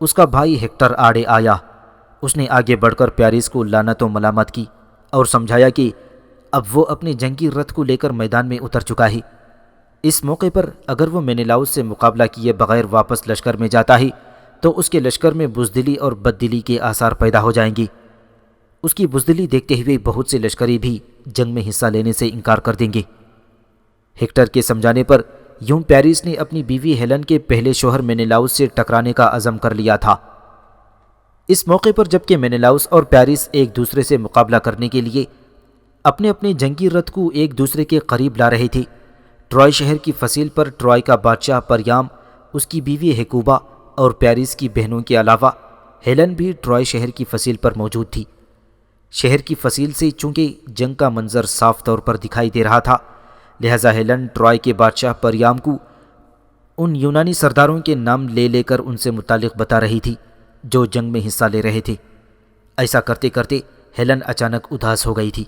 اس کا بھائی ہیکٹر آڑے آیا۔ اس نے آگے بڑھ کر پیرس کو لعنت و ملامت کی اور سمجھایا کہ اب وہ اپنے جنگی رتھ کو لے کر میدان میں اتر چکا ہے۔ اس موقع پر اگر وہ مینیلاؤس سے مقابلہ کیے بغیر واپس لشکر میں جاتا ہے تو اس کے لشکر میں بزدلی اور بددلی کے آثار پیدا ہو جائیں گے۔ اس کی بزدلی دیکھتے ہوئے بہت سے لشکری بھی جنگ میں حصہ لینے سے انکار کر دیں گے۔ ہیکٹر کے سمجھانے پر یوں پیرس نے اپنی بیوی ہیلن کے پہلے شوہر مینیلاؤس سے ٹکرانے کا عزم کر لیا تھا۔ اس موقع پر جبکہ مینیلاؤس اور پیرس ایک دوسرے سے مقابلہ کرنے کے لیے اپنے اپنے جنگی رتھ کو ایک دوسرے کے قریب لا رہے تھے، ٹرائے شہر کی فصیل پر ٹرائے کا بادشاہ پریام، اس کی بیوی ہیکوبا اور پیرس کی بہنوں کے علاوہ ہیلن بھی ٹرائے شہر کی فصیل پر موجود تھی۔ شہر کی فصیل سے چونکہ جنگ کا منظر صاف طور پر دکھائی دے رہا تھا، لہذا ہیلن ٹرائے کے بادشاہ پریام کو ان یونانی سرداروں کے نام لے لے کر ان سے متعلق بتا رہی تھی جو جنگ میں حصہ لے رہے تھے۔ ایسا کرتے کرتے ہیلن اچانک اداس ہو گئی تھی،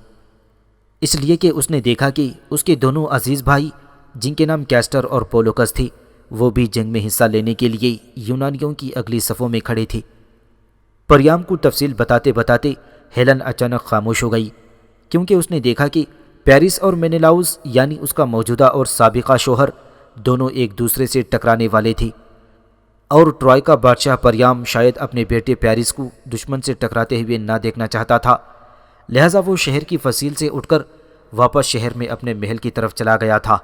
اس لیے کہ اس نے دیکھا کہ اس کے دونوں عزیز بھائی جن کے نام کیسٹر اور پولوکس تھے وہ بھی جنگ میں حصہ لینے کے لیے یونانیوں کی اگلی صفوں میں کھڑے تھے۔ پریام کو تفصیل بتاتے بتاتے ہیلن اچانک خاموش ہو گئی، کیونکہ اس نے دیکھا کہ پیرس اور مینیلاؤس یعنی اس کا موجودہ اور سابقہ شوہر دونوں ایک دوسرے سے ٹکرانے والے تھے، اور ٹرائے کا بادشاہ پریام شاید اپنے بیٹے پیرس کو دشمن سے ٹکراتے ہوئے نہ دیکھنا چاہتا تھا، لہذا وہ شہر کی فصیل سے اٹھ کر واپس شہر میں اپنے محل کی طرف چلا گیا تھا،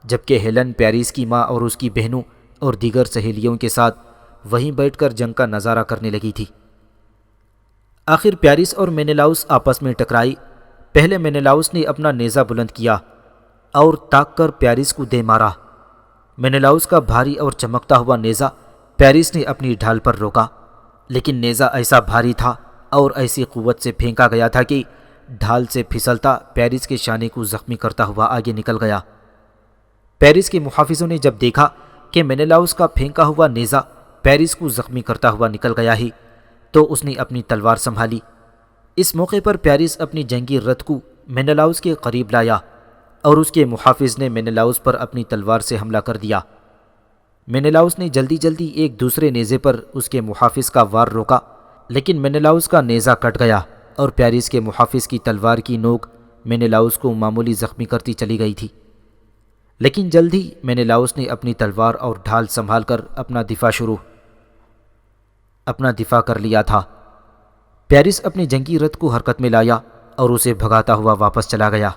جبکہ ہیلن پیرس کی ماں اور اس کی بہنوں اور دیگر سہیلیوں کے ساتھ وہیں بیٹھ کر جنگ کا نظارہ کرنے لگی تھی۔ آخر پیرس اور مینیلاؤس آپس میں ٹکرائی۔ پہلے مینیلاؤس نے اپنا نیزہ بلند کیا اور تاک کر پیرس کو دے مارا۔ مینیلاؤس کا بھاری اور چمکتا ہوا نیزہ پیرس نے اپنی ڈھال پر روکا، لیکن نیزہ ایسا بھاری تھا اور ایسی قوت سے پھینکا گیا تھا کہ ڈھال سے پھسلتا پیرس کے شانے کو زخمی کرتا ہوا آگے نکل گیا۔ پیرس کے محافظوں نے جب دیکھا کہ مینیلاؤس کا پھینکا ہوا نیزہ پیرس کو زخمی کرتا ہوا نکل گیا ہے تو اس نے اپنی تلوار سنبھالی۔ اس موقع پر پیرس اپنی جنگی رتھ کو مینیلاؤس کے قریب لایا اور اس کے محافظ نے مینیلاؤس پر اپنی تلوار سے حملہ کر دیا۔ مینیلاؤس نے جلدی جلدی ایک دوسرے نیزے پر اس کے محافظ کا وار روکا، لیکن مینیلاؤس کا نیزہ کٹ گیا اور پیرس کے محافظ کی تلوار کی نوک مینیلاؤس کو معمولی زخمی کرتی چلی گئی تھی، لیکن جلد ہی مینیلاؤس نے اپنی تلوار اور ڈھال سنبھال کر اپنا دفاع کر لیا تھا۔ پیرس اپنے جنگی رتھ کو حرکت میں لایا اور اسے بھگاتا ہوا واپس چلا گیا۔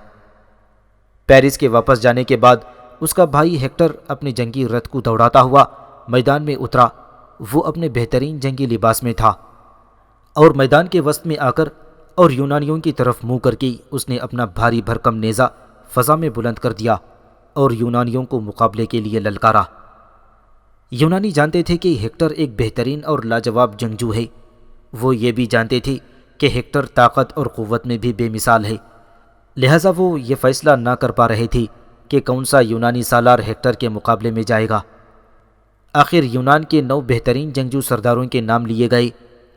پیرس کے واپس جانے کے بعد اس کا بھائی ہیکٹر اپنے جنگی رتھ کو دوڑاتا ہوا میدان میں اترا۔ وہ اپنے بہترین جنگی لباس میں تھا اور میدان کے وسط میں آ کر اور یونانیوں کی طرف منہ کر کے اس نے اپنا بھاری بھرکم نیزہ فضا میں بلند کر دیا اور یونانیوں کو مقابلے کے لیے للکارا۔ یونانی جانتے تھے کہ ہیکٹر ایک بہترین اور لاجواب جنگجو ہے۔ وہ یہ بھی جانتے تھے کہ ہیکٹر طاقت اور قوت میں بھی بے مثال ہے، لہٰذا وہ یہ فیصلہ نہ کر پا رہے تھے کہ کون سا یونانی سالار ہیکٹر کے مقابلے میں جائے گا۔ آخر یونان کے 9 بہترین جنگجو سرداروں کے نام لیے گئے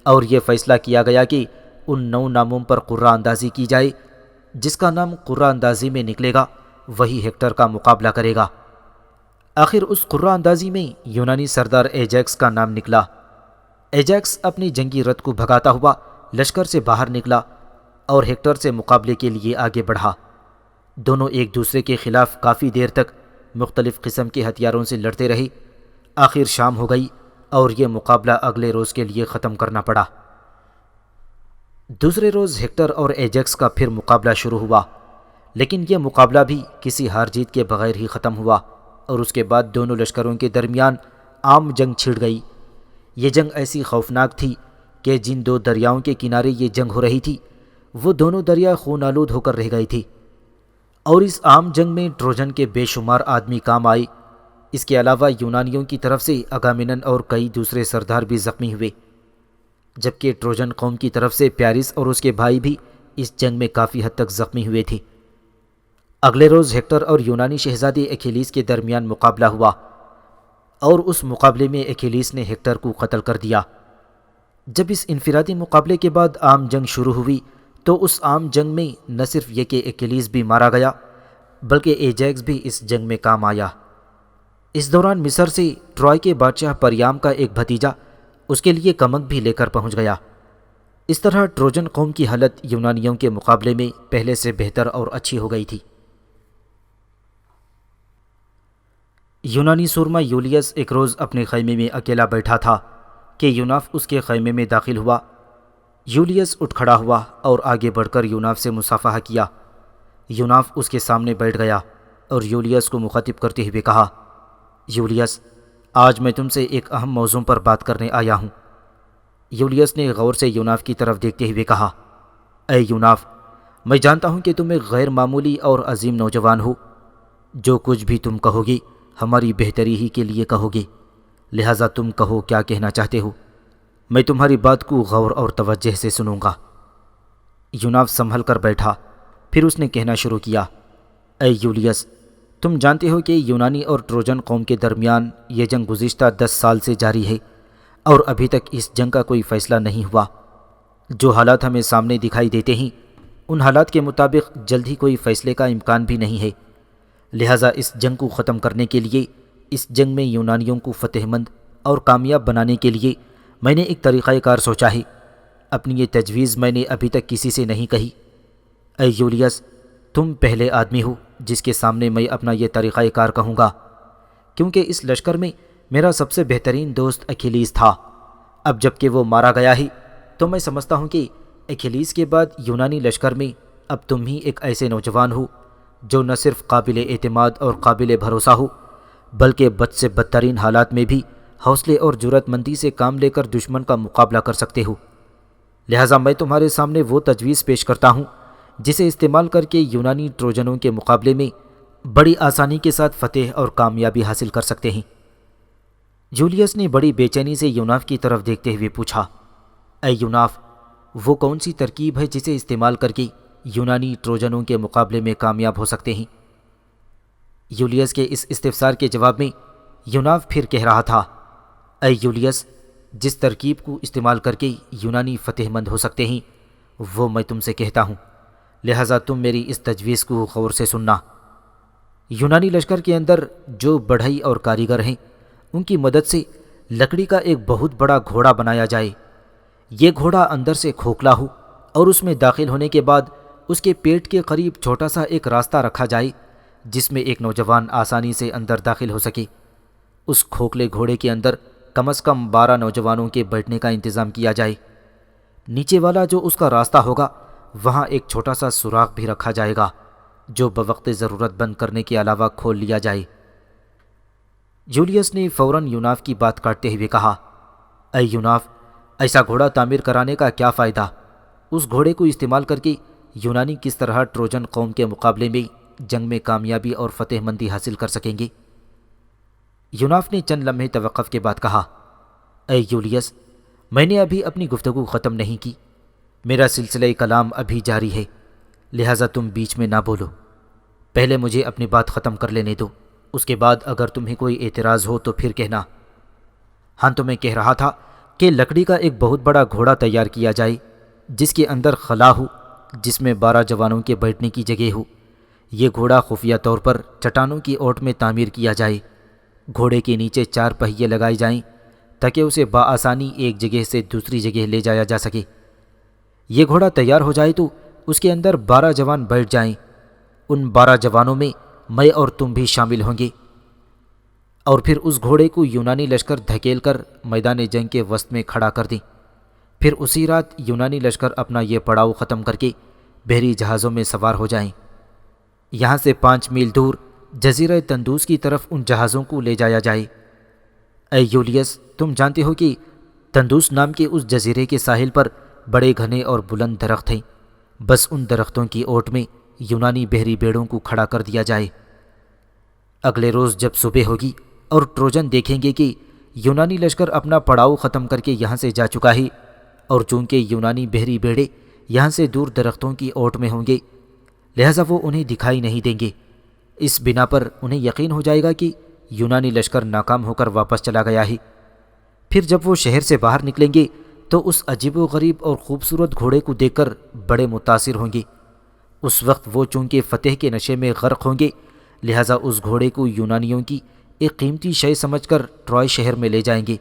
اور یہ فیصلہ کیا گیا کہ ان 9 ناموں پر قرعہ اندازی کی جائے۔ جس کا نام قرعہ اندازی میں نکلے گا وہی ہیکٹر کا مقابلہ کرے گا۔ آخر اس قرعہ اندازی میں یونانی سردار ایجیکس کا نام نکلا۔ ایجیکس اپنی جنگی رتھ کو بھگاتا ہوا لشکر سے باہر نکلا اور ہیکٹر سے مقابلے کے لیے آگے بڑھا۔ دونوں ایک دوسرے کے خلاف کافی دیر تک مختلف قسم کے ہتھیاروں سے لڑتے رہے۔ آخر شام ہو گئی اور یہ مقابلہ اگلے روز کے لیے ختم کرنا پڑا۔ دوسرے روز ہیکٹر اور ایجیکس کا پھر مقابلہ شروع ہوا، لیکن یہ مقابلہ بھی کسی ہار جیت کے بغیر ہی ختم ہوا اور اس کے بعد دونوں لشکروں کے درمیان عام جنگ چھڑ گئی۔ یہ جنگ ایسی خوفناک تھی کہ جن 2 دریاؤں کے کنارے یہ جنگ ہو رہی تھی وہ دونوں دریا خون آلود ہو کر رہ گئی تھی، اور اس عام جنگ میں ٹروجن کے بے شمار آدمی کام آئے۔ اس کے علاوہ یونانیوں کی طرف سے اگامنن اور کئی دوسرے سردار بھی زخمی ہوئے، جبکہ ٹروجن قوم کی طرف سے پیارس اور اس کے بھائی بھی اس جنگ میں کافی حد تک زخمی ہوئے تھے۔ اگلے روز ہیکٹر اور یونانی شہزادے ایکھیلیس کے درمیان مقابلہ ہوا اور اس مقابلے میں ایکھیلیس نے ہیکٹر کو قتل کر دیا۔ جب اس انفرادی مقابلے کے بعد عام جنگ شروع ہوئی تو اس عام جنگ میں نہ صرف یہ کہ ایکھیلیس بھی مارا گیا بلکہ ایجیکس بھی اس جنگ میں کام آیا۔ اس دوران مصر سے ٹرائے کے بادشاہ پریام کا ایک بھتیجا اس کے لیے کمک بھی لے کر پہنچ گیا۔ اس طرح ٹروجن قوم کی حالت یونانیوں کے مقابلے میں پہلے سے بہتر اور اچھی ہو گئی تھی۔ یونانی سورما یولیس ایک روز اپنے خیمے میں اکیلا بیٹھا تھا کہ یوناف اس کے خیمے میں داخل ہوا۔ یولیس اٹھ کھڑا ہوا اور آگے بڑھ کر یوناف سے مصافحہ کیا۔ یوناف اس کے سامنے بیٹھ گیا اور یولیس کو مخاطب کرتے ہوئے کہا، یولیس، آج میں تم سے ایک اہم موضوع پر بات کرنے آیا ہوں۔ یولیس نے غور سے یوناف کی طرف دیکھتے ہوئے کہا، اے یوناف، میں جانتا ہوں کہ تم ایک غیر معمولی اور عظیم نوجوان ہو۔ جو کچھ بھی تم کہو گے ہماری بہتری ہی کے لیے کہو گے، لہٰذا تم کہو کیا کہنا چاہتے ہو، میں تمہاری بات کو غور اور توجہ سے سنوں گا۔ یوناف سنبھل کر بیٹھا، پھر اس نے کہنا شروع کیا، اے یولیس، تم جانتے ہو کہ یونانی اور ٹروجن قوم کے درمیان یہ جنگ گزشتہ 10 سال سے جاری ہے اور ابھی تک اس جنگ کا کوئی فیصلہ نہیں ہوا۔ جو حالات ہمیں سامنے دکھائی دیتے ہیں ان حالات کے مطابق جلد ہی کوئی فیصلے کا امکان بھی نہیں ہے، لہٰذا اس جنگ کو ختم کرنے کے لیے، اس جنگ میں یونانیوں کو فتح مند اور کامیاب بنانے کے لیے میں نے ایک طریقہ کار سوچا ہے۔ اپنی یہ تجویز میں نے ابھی تک کسی سے نہیں کہی۔ اے یولیس، تم پہلے آدمی ہو جس کے سامنے میں اپنا یہ طریقہ کار کہوں گا، کیونکہ اس لشکر میں میرا سب سے بہترین دوست ایکھیلیس تھا۔ اب جب کہ وہ مارا گیا ہے تو میں سمجھتا ہوں کہ ایکھیلیس کے بعد یونانی لشکر میں اب تم ہی ایک ایسے نوجوان ہو جو نہ صرف قابل اعتماد اور قابل بھروسہ ہو بلکہ بد سے بدترین حالات میں بھی حوصلے اور جرأت مندی سے کام لے کر دشمن کا مقابلہ کر سکتے ہو۔ لہٰذا میں تمہارے سامنے وہ تجویز پیش کرتا ہوں جسے استعمال کر کے یونانی ٹروجنوں کے مقابلے میں بڑی آسانی کے ساتھ فتح اور کامیابی حاصل کر سکتے ہیں۔ جولیس نے بڑی بے چینی سے یوناف کی طرف دیکھتے ہوئے پوچھا، اے یوناف، وہ کون سی ترکیب ہے جسے استعمال کر کے یونانی ٹروجنوں کے مقابلے میں کامیاب ہو سکتے ہیں؟ یولیس کے اس استفسار کے جواب میں یوناف پھر کہہ رہا تھا، اے یولیس، جس ترکیب کو استعمال کر کے یونانی فتح مند ہو سکتے ہیں وہ میں تم سے کہتا ہوں، لہٰذا تم میری اس تجویز کو غور سے سننا۔ یونانی لشکر کے اندر جو بڑھئی اور کاریگر ہیں ان کی مدد سے لکڑی کا ایک بہت بڑا گھوڑا بنایا جائے۔ یہ گھوڑا اندر سے کھوکھلا ہو اور اس میں داخل ہونے کے بعد اس کے پیٹ کے قریب چھوٹا سا ایک راستہ رکھا جائے جس میں ایک نوجوان آسانی سے اندر داخل ہو سکے۔ اس کھوکھلے گھوڑے کے اندر کم از کم 12 نوجوانوں کے بیٹھنے کا انتظام کیا جائے۔ نیچے والا جو اس کا راستہ ہوگا وہاں ایک چھوٹا سا سوراخ بھی رکھا جائے گا جو بوقت ضرورت بند کرنے کے علاوہ کھول لیا جائے۔ جولیس نے فوراً یوناف کی بات کاٹتے ہوئے کہا، اے یوناف، ایسا گھوڑا تعمیر کرانے کا کیا فائدہ؟ اس گھوڑے کو استعمال کر کے یونانی کس طرح ٹروجن قوم کے مقابلے میں جنگ میں کامیابی اور فتح مندی حاصل کر سکیں گے؟ یوناف نے چند لمحے توقف کے بعد کہا، اے یولیس، میں نے ابھی اپنی گفتگو ختم نہیں کی، میرا سلسلہ کلام ابھی جاری ہے، لہٰذا تم بیچ میں نہ بولو، پہلے مجھے اپنی بات ختم کر لینے دو، اس کے بعد اگر تمہیں کوئی اعتراض ہو تو پھر کہنا۔ ہاں، تو میں کہہ رہا تھا کہ لکڑی کا ایک بہت بڑا گھوڑا تیار کیا جائے جس کے اندر خلا ہو، جس میں 12 جوانوں کے بیٹھنے کی جگہ ہو۔ یہ گھوڑا خفیہ طور پر چٹانوں کی اوٹ میں تعمیر کیا جائے، گھوڑے کے نیچے 4 پہیے لگائے جائیں تاکہ اسے بآسانی ایک جگہ سے دوسری جگہ لے جایا جا سکے۔ یہ گھوڑا تیار ہو جائے تو اس کے اندر 12 جوان بیٹھ جائیں، ان 12 جوانوں میں میں اور تم بھی شامل ہوں گے، اور پھر اس گھوڑے کو یونانی لشکر دھکیل کر میدان جنگ کے وسط میں کھڑا کر دیں۔ پھر اسی رات یونانی لشکر اپنا یہ پڑاؤ ختم کر کے بحری جہازوں میں سوار ہو جائیں۔ یہاں سے 5 میل دور جزیرہ تندوس کی طرف ان جہازوں کو لے جایا جائے۔ اے یولیس، تم جانتے ہو کہ تندوس نام کے اس جزیرے کے ساحل پر بڑے گھنے اور بلند درخت ہیں، بس ان درختوں کی اوٹ میں یونانی بحری بیڑوں کو کھڑا کر دیا جائے۔ اگلے روز جب صبح ہوگی اور ٹروجن دیکھیں گے کہ یونانی لشکر اپنا پڑاؤ ختم کر کے یہاں سے جا چکا ہے، اور چونکہ یونانی بحری بیڑے یہاں سے دور درختوں کی اوٹ میں ہوں گے، لہٰذا وہ انہیں دکھائی نہیں دیں گے۔ اس بنا پر انہیں یقین ہو جائے گا کہ یونانی لشکر ناکام ہو کر واپس چلا گیا ہے۔ پھر جب وہ شہر سے باہر نکلیں گے تو اس عجیب و غریب اور خوبصورت گھوڑے کو دیکھ کر بڑے متاثر ہوں گے۔ اس وقت وہ چونکہ فتح کے نشے میں غرق ہوں گے، لہٰذا اس گھوڑے کو یونانیوں کی ایک قیمتی شے سمجھ کر ٹرائے شہر میں لے جائیں گے،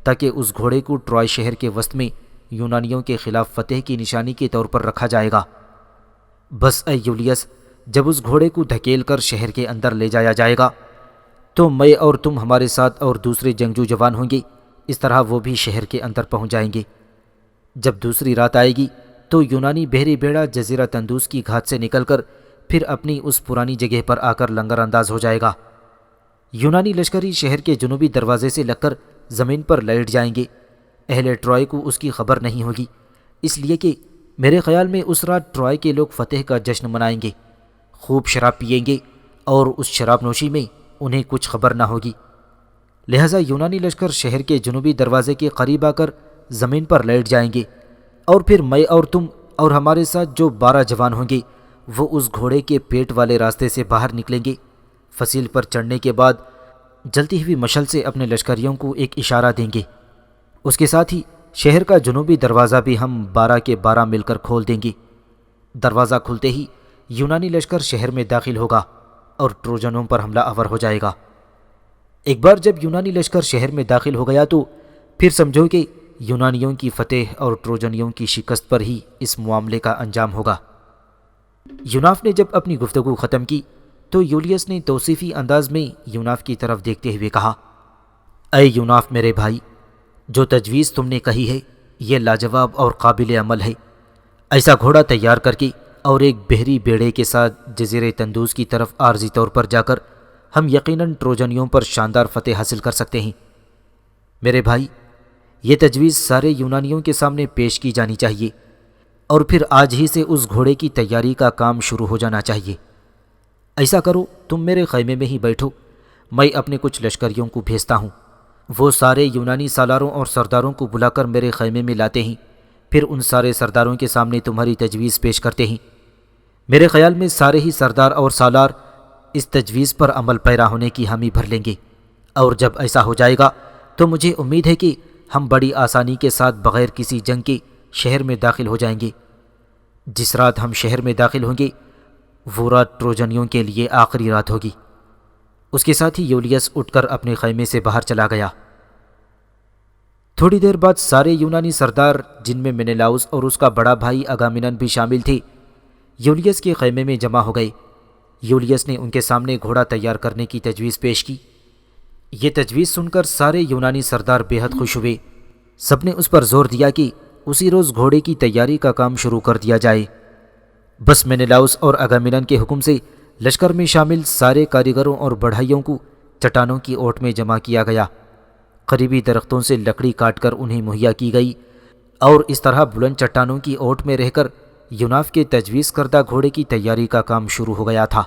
تاکہ اس گھوڑے کو ٹرائے شہر کے وسط میں یونانیوں کے خلاف فتح کی نشانی کے طور پر رکھا جائے گا۔ بس اے یولیس، جب اس گھوڑے کو دھکیل کر شہر کے اندر لے جایا جائے گا تو میں اور تم ہمارے ساتھ اور دوسرے جنگجو جوان ہوں گے، اس طرح وہ بھی شہر کے اندر پہنچ جائیں گے۔ جب دوسری رات آئے گی تو یونانی بحری بیڑا جزیرہ تندوس کی گھاٹ سے نکل کر پھر اپنی اس پرانی جگہ پر آ کر لنگر انداز ہو جائے گا۔ یونانی لشکری شہر کے جنوبی دروازے سے لگ کر زمین پر لیٹ جائیں گے۔ اہل ٹرائے کو اس کی خبر نہیں ہوگی، اس لیے کہ میرے خیال میں اس رات ٹرائے کے لوگ فتح کا جشن منائیں گے، خوب شراب پئیں گے، اور اس شراب نوشی میں انہیں کچھ خبر نہ ہوگی۔ لہٰذا یونانی لشکر شہر کے جنوبی دروازے کے قریب آ کر زمین پر لیٹ جائیں گے، اور پھر میں اور تم اور ہمارے ساتھ جو 12 جوان ہوں گے وہ اس گھوڑے کے پیٹ والے راستے سے باہر نکلیں گے۔ فصیل پر چڑھنے کے بعد جلتی ہوئی مشل سے اپنے لشکریوں کو ایک اشارہ دیں گے۔ اس کے ساتھ ہی شہر کا جنوبی دروازہ بھی ہم 12 کے 12 مل کر کھول دیں گے۔ دروازہ کھلتے ہی یونانی لشکر شہر میں داخل ہوگا اور ٹروجنوں پر حملہ آور ہو جائے گا۔ ایک بار جب یونانی لشکر شہر میں داخل ہو گیا تو پھر سمجھو کہ یونانیوں کی فتح اور ٹروجنیوں کی شکست پر ہی اس معاملے کا انجام ہوگا۔ یوناف نے جب اپنی گفتگو ختم کی تو یولیس نے توصیفی انداز میں یوناف کی طرف دیکھتے ہوئے کہا، اے یوناف میرے بھائی، جو تجویز تم نے کہی ہے یہ لاجواب اور قابل عمل ہے۔ ایسا گھوڑا تیار کر کے اور ایک بحری بیڑے کے ساتھ جزیرے تندوس کی طرف عارضی طور پر جا کر ہم یقیناً ٹروجنیوں پر شاندار فتح حاصل کر سکتے ہیں۔ میرے بھائی، یہ تجویز سارے یونانیوں کے سامنے پیش کی جانی چاہیے، اور پھر آج ہی سے اس گھوڑے کی تیاری کا کام شروع ہو جانا چاہیے۔ ایسا کرو، تم میرے خیمے میں ہی بیٹھو، میں اپنے کچھ لشکریوں کو بھیجتا ہوں، وہ سارے یونانی سالاروں اور سرداروں کو بلا کر میرے خیمے میں لاتے ہیں، پھر ان سارے سرداروں کے سامنے تمہاری تجویز پیش کرتے ہیں۔ میرے خیال میں سارے ہی سردار اور سالار اس تجویز پر عمل پیرا ہونے کی حامی بھر لیں گے، اور جب ایسا ہو جائے گا تو مجھے امید ہے کہ ہم بڑی آسانی کے ساتھ بغیر کسی جنگ کے شہر میں داخل ہو جائیں گے۔ جس رات ہم شہر میں داخل ہوں گے وہ رات ٹروجنیوں کے لیے آخری رات ہوگی۔ اس کے ساتھ ہی یولیس اٹھ کر اپنے خیمے سے باہر چلا گیا۔ تھوڑی دیر بعد سارے یونانی سردار، جن میں مینیلاؤس اور اس کا بڑا بھائی اگامنن بھی شامل تھے، یولیس کے خیمے میں جمع ہو گئے۔ یولیس نے ان کے سامنے گھوڑا تیار کرنے کی تجویز پیش کی۔ یہ تجویز سن کر سارے یونانی سردار بے حد خوش ہوئے۔ سب نے اس پر زور دیا کہ اسی روز گھوڑے کی تیاری کا کام شروع کر دیا جائے۔ بس مینیلاؤس اور اگامنن کے حکم سے لشکر میں شامل سارے کاریگروں اور بڑھائیوں کو چٹانوں کی اوٹ میں جمع کیا گیا۔ قریبی درختوں سے لکڑی کاٹ کر انہیں مہیا کی گئی اور اس طرح بلند چٹانوں کی اوٹ میں رہ کر یوناف کے تجویز کردہ گھوڑے کی تیاری کا کام شروع ہو گیا تھا۔